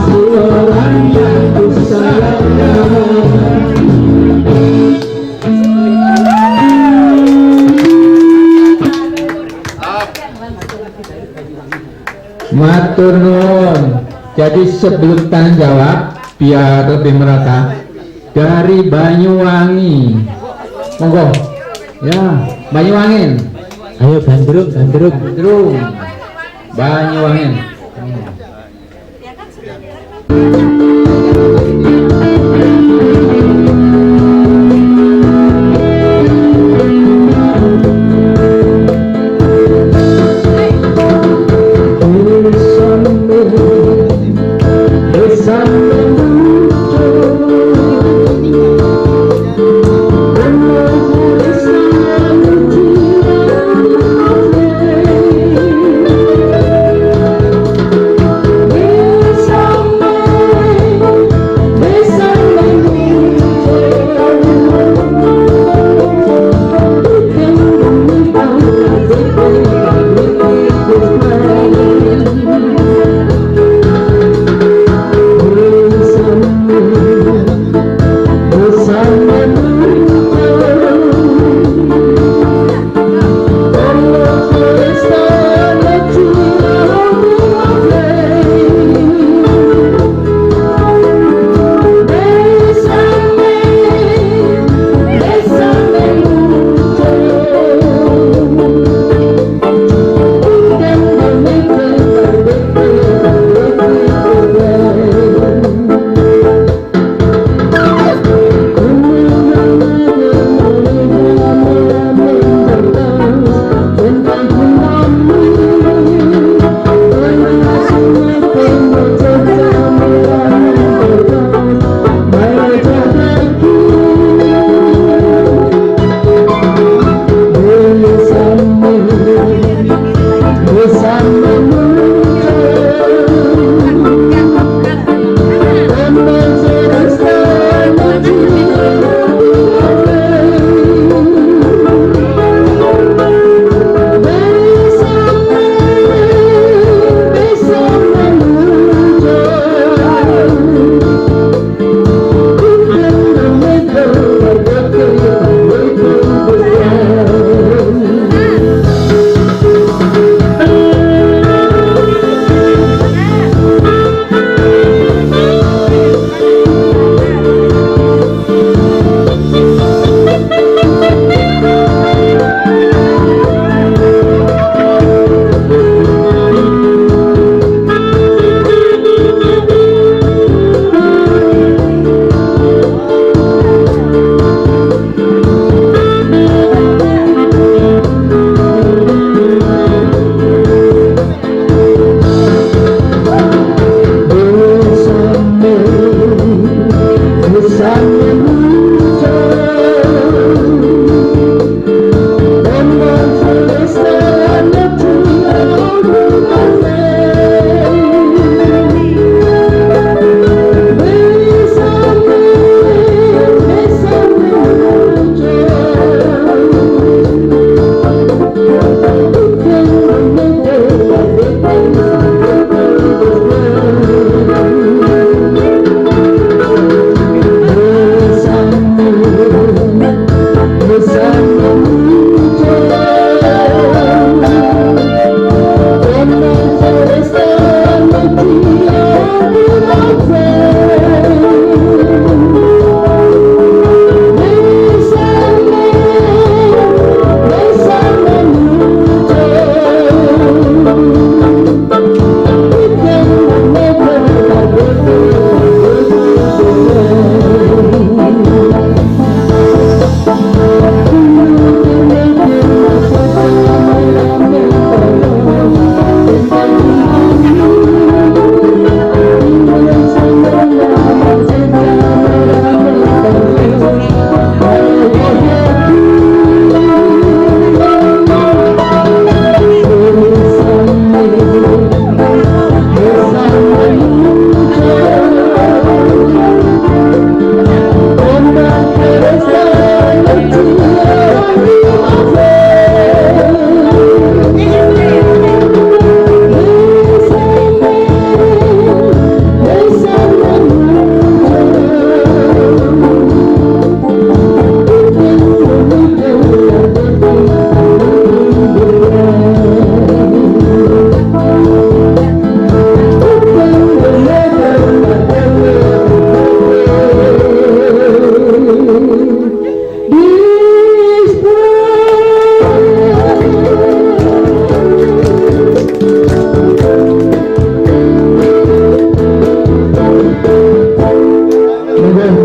Sebuah laki-laki bersalah padamu. Matur nuwun. Jadi sebelum tanya jawab biar lebih merata, dari Banyuwangi, monggo ya, Banyuwangi. Ayo Gandrung, Gandrung. Gandrung, Banyuwangi.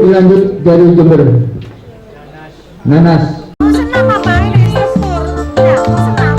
Lanjut dari Jember, Nanas. Senang apa ini syukur ya senang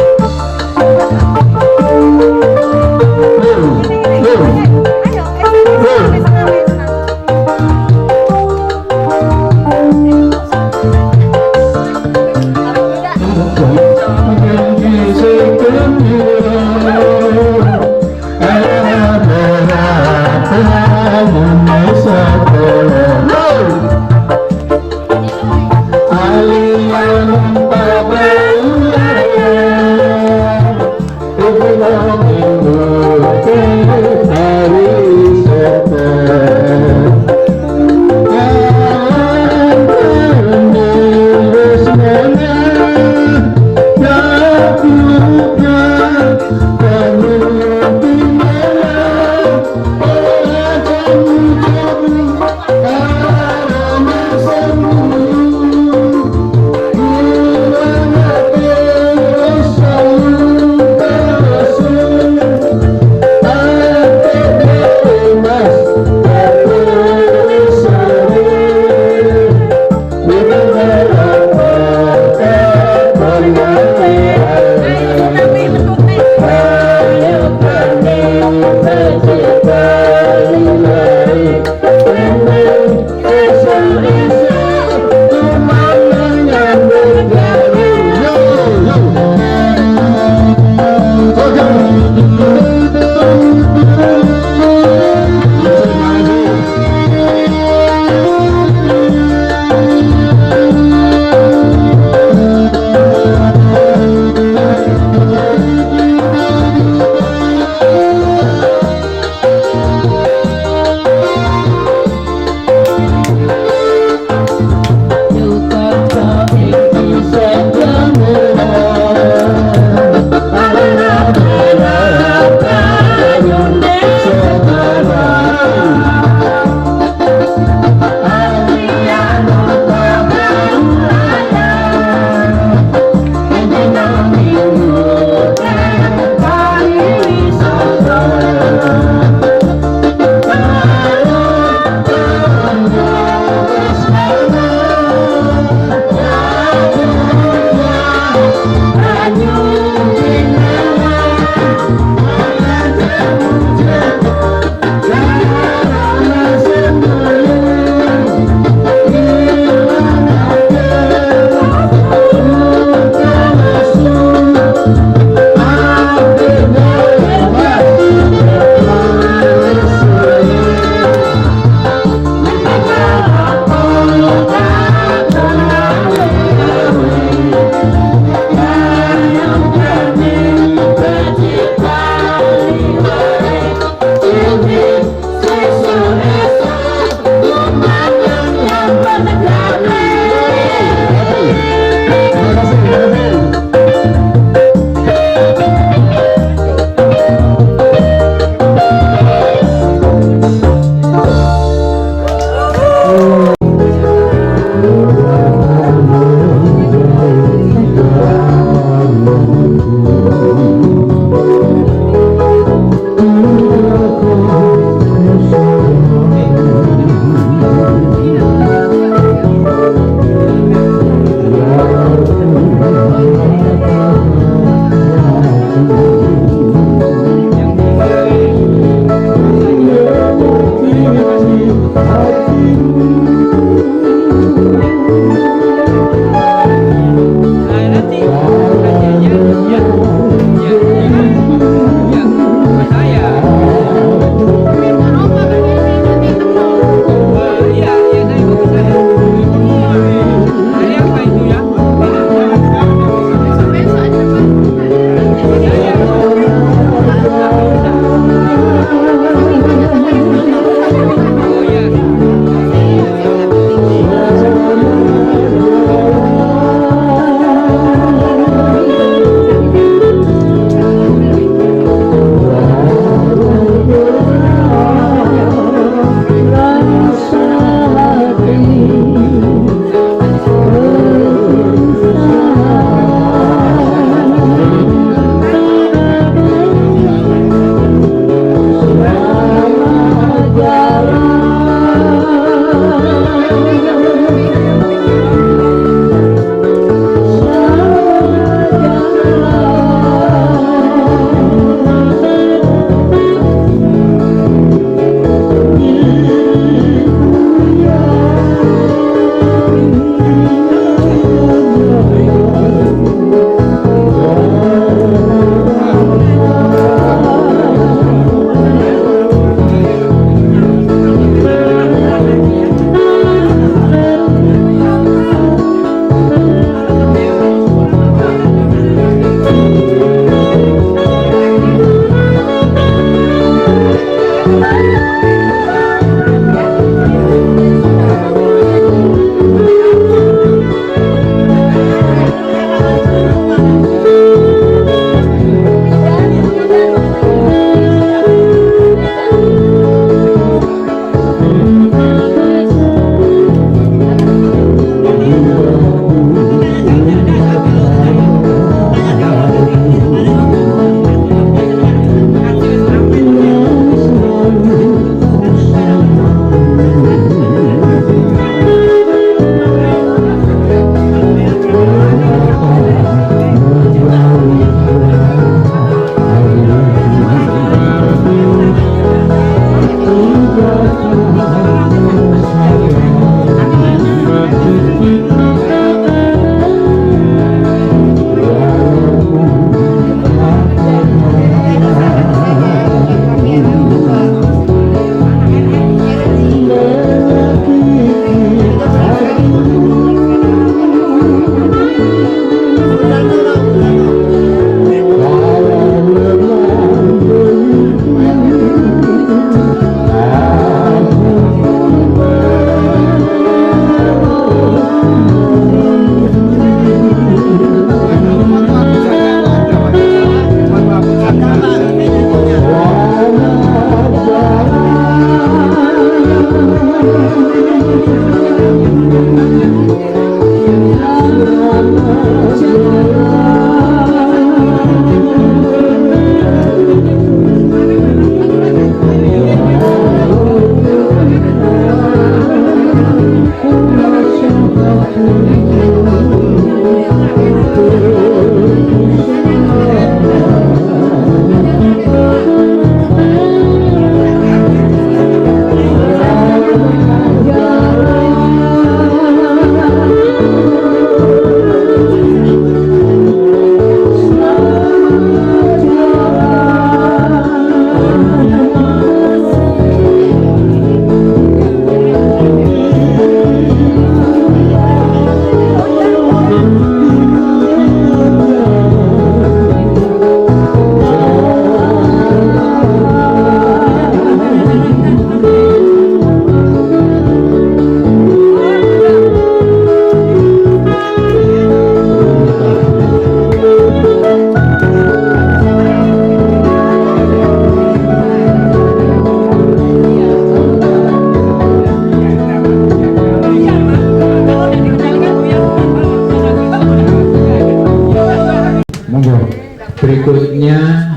Berikutnya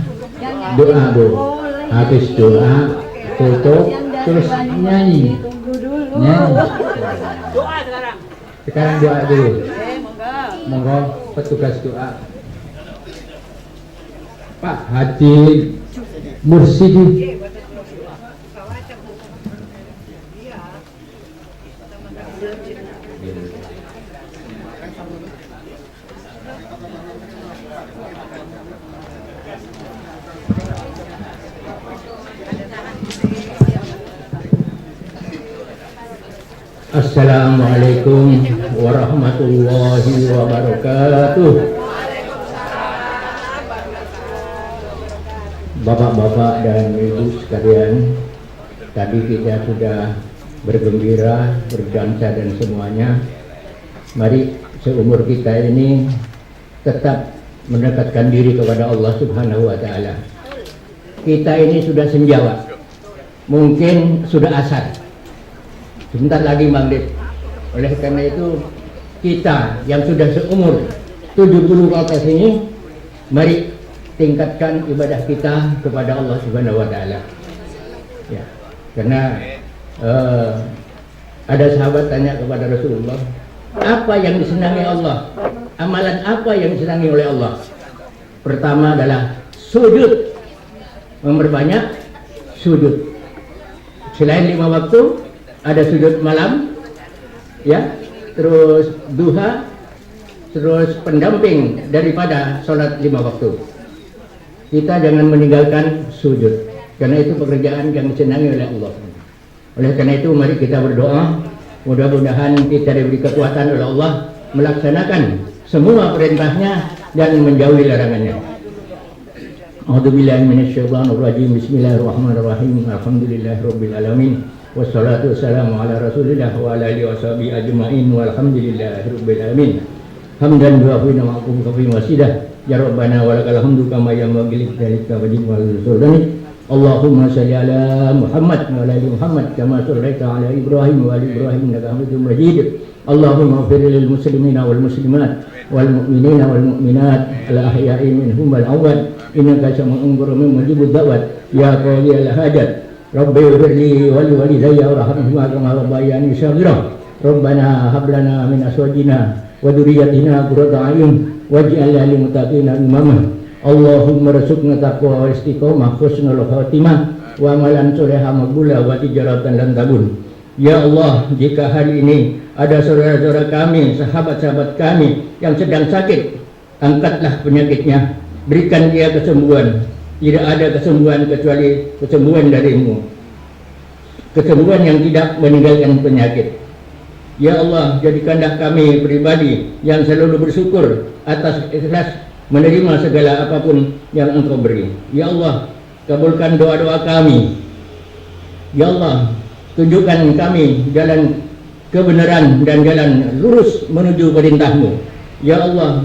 doa Bu. Habis doa tutup terus nyanyi. Nyanyi. Sekarang doa dulu. Monggo petugas doa. Pak Haji Mursidi. Assalamualaikum warahmatullahi wabarakatuh. Bapak-bapak dan ibu sekalian, tadi kita sudah bergembira, berdansa dan semuanya. Mari seumur kita ini tetap mendekatkan diri kepada Allah Subhanahu wa Ta'ala. Kita ini sudah senjawa, mungkin sudah asar. Sebentar lagi maghrib. Oleh karena itu kita yang sudah seumur 70 ke atas ini, mari tingkatkan ibadah kita kepada Allah Subhanahu wa Ta'ala. Ya, karena ada sahabat tanya kepada Rasulullah, apa yang disenangi Allah? Amalan apa yang disenangi oleh Allah? Pertama adalah sujud, memperbanyak sujud. Selain 5 waktu, ada sujud malam, ya, terus duha, terus pendamping daripada sholat 5 waktu. Kita jangan meninggalkan sujud, karena itu pekerjaan yang disenangi oleh Allah. Oleh karena itu mari kita berdoa, mudah-mudahan kita diberi kekuatan oleh Allah melaksanakan semua perintahnya dan menjauhi larangannya. A'udzubillahi minasyaitonirrajim. Bismillahirrahmanirrahim. Alhamdulillahirabbil alamin. Wassalatu wassalamu ala Rasulillah wa ala alihi washabihi ajmain walhamdulillahirabbil alamin. Hamdan wa fina ma'akum kafi wasidah. Ya Rabbana wa lakal hamdu kama yanbaghi li dzalika wajib wal sultani. Allahumma shalli ala Muhammad wa ala ali Muhammad kama shallaita ala Ibrahim wa ali Ibrahim innaka Hamidum Majid. Allahumma ighfir lil muslimina wal muslimat wal mu'minina wal mu'minat al ahya'i minhum wal amwat innaka sami'un qaribun mujibud da'wat ya qadiyal hajat. Rabbi ighfirli wa li walidayya warhamhuma kama rabbayani shaghira. Rabbana hab lana min azwajina wa dhurriyyatina qurrata a'yun waj'alna lil muttaqina imama. Allahumma rzuqna taqwa wa istiqomah husnul khatimah wa amalan sholihah maqbulah wa tijaratan lan tabun. Ya Allah, jika hari ini ada saudara-saudara kami, sahabat-sahabat kami yang sedang sakit, angkatlah penyakitnya, berikan dia kesembuhan. Tidak ada kesembuhan kecuali kesembuhan darimu, kesembuhan yang tidak meninggalkan penyakit. Ya Allah, jadikanlah kami pribadi yang selalu bersyukur atas ikhlas menerima segala apapun yang Engkau beri. Ya Allah, kabulkan doa-doa kami. Ya Allah, tunjukkan kami jalan kebenaran dan jalan lurus menuju perintah-Mu. Ya Allah,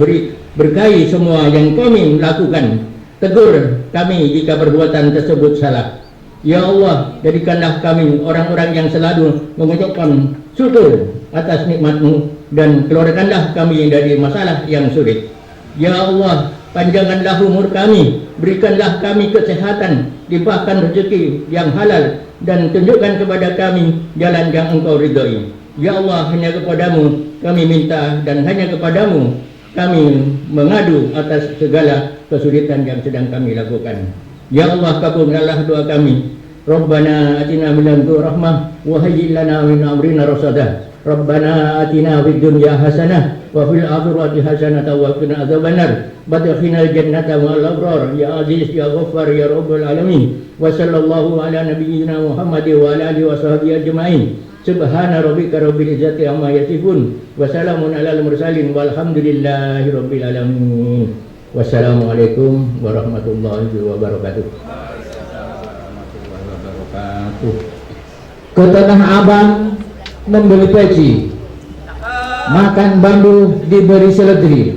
berkahi semua yang kami lakukan. Tegur kami jika perbuatan tersebut salah. Ya Allah, jadikanlah kami orang-orang yang selalu mengucapkan syukur atas nikmat-Mu dan keluarkanlah kami dari masalah yang sulit. Ya Allah, panjangkanlah umur kami, berikanlah kami kesehatan, limpahkan rezeki yang halal dan tunjukkan kepada kami jalan yang Engkau ridhoi. Ya Allah, hanya kepadamu kami minta dan hanya kepadamu kami mengadu atas segala kesulitan yang sedang kami lakukan. Ya Allah, kabulkanlah doa kami. Rabbana atina min ladunka rahmah wa hayyi lana min amrina rasada. Rabbana atina fid dunya hasanah wa fil akhirati hasanah wa qina adzabannar. Badkhilnal jannata wal abrar ya aziz ya ghaffar ya rabbal alamin. Wa sallallahu ala nabiyyina Muhammad wa ala alihi washabihi ajmain. Subhana rabbika rabbil izzati amma yasifun wa salamun alal mursalin walhamdulillahi rabbil alamin. Wassalamualaikum warahmatullahi wabarakatuh. Ke Tanah Abang membeli peci, makan bambu diberi seledri.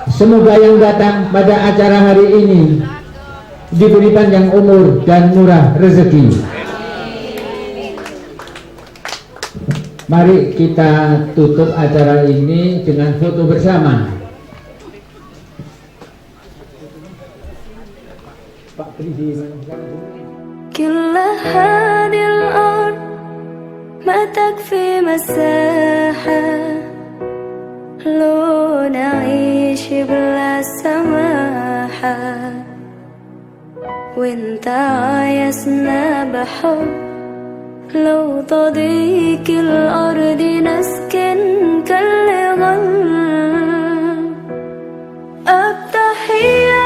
Semoga yang datang pada acara hari ini diberi panjang umur dan murah rezeki. Mari kita tutup acara ini dengan foto bersama. كل هذه الأرض ما تكفي مساحة لو نعيش بلا سماحة، وانت عايزنا بحب لو تضيق الأرض نسكن كالغل. التحية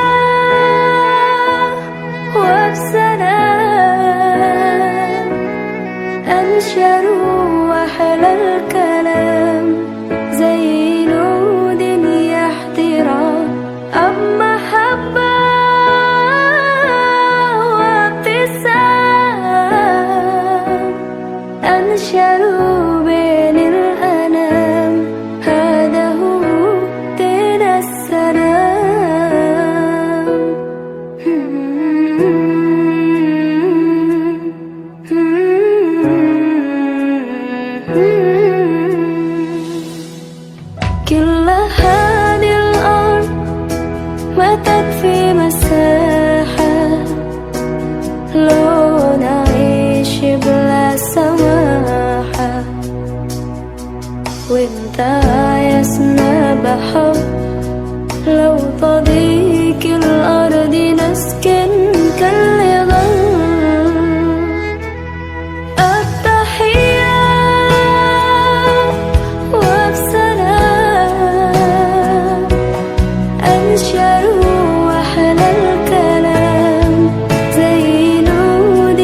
وبسلام أنشر وأحلى الكلام زي نود يحترام أب محبة وابتسام أنشر بين الأنام. هذا هو دين السلام. كل هذه الأرض ما تكفي مساحة لو نعيش بلا سماحة، وانت عايزنا بحب لو تضيق الأرض نسكن كالغل. التحية وبسلام أنشر وأحلى الكلام زي نود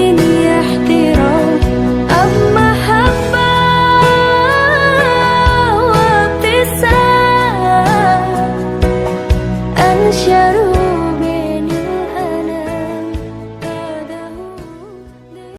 يحترام أب محبة وابتسام أنشر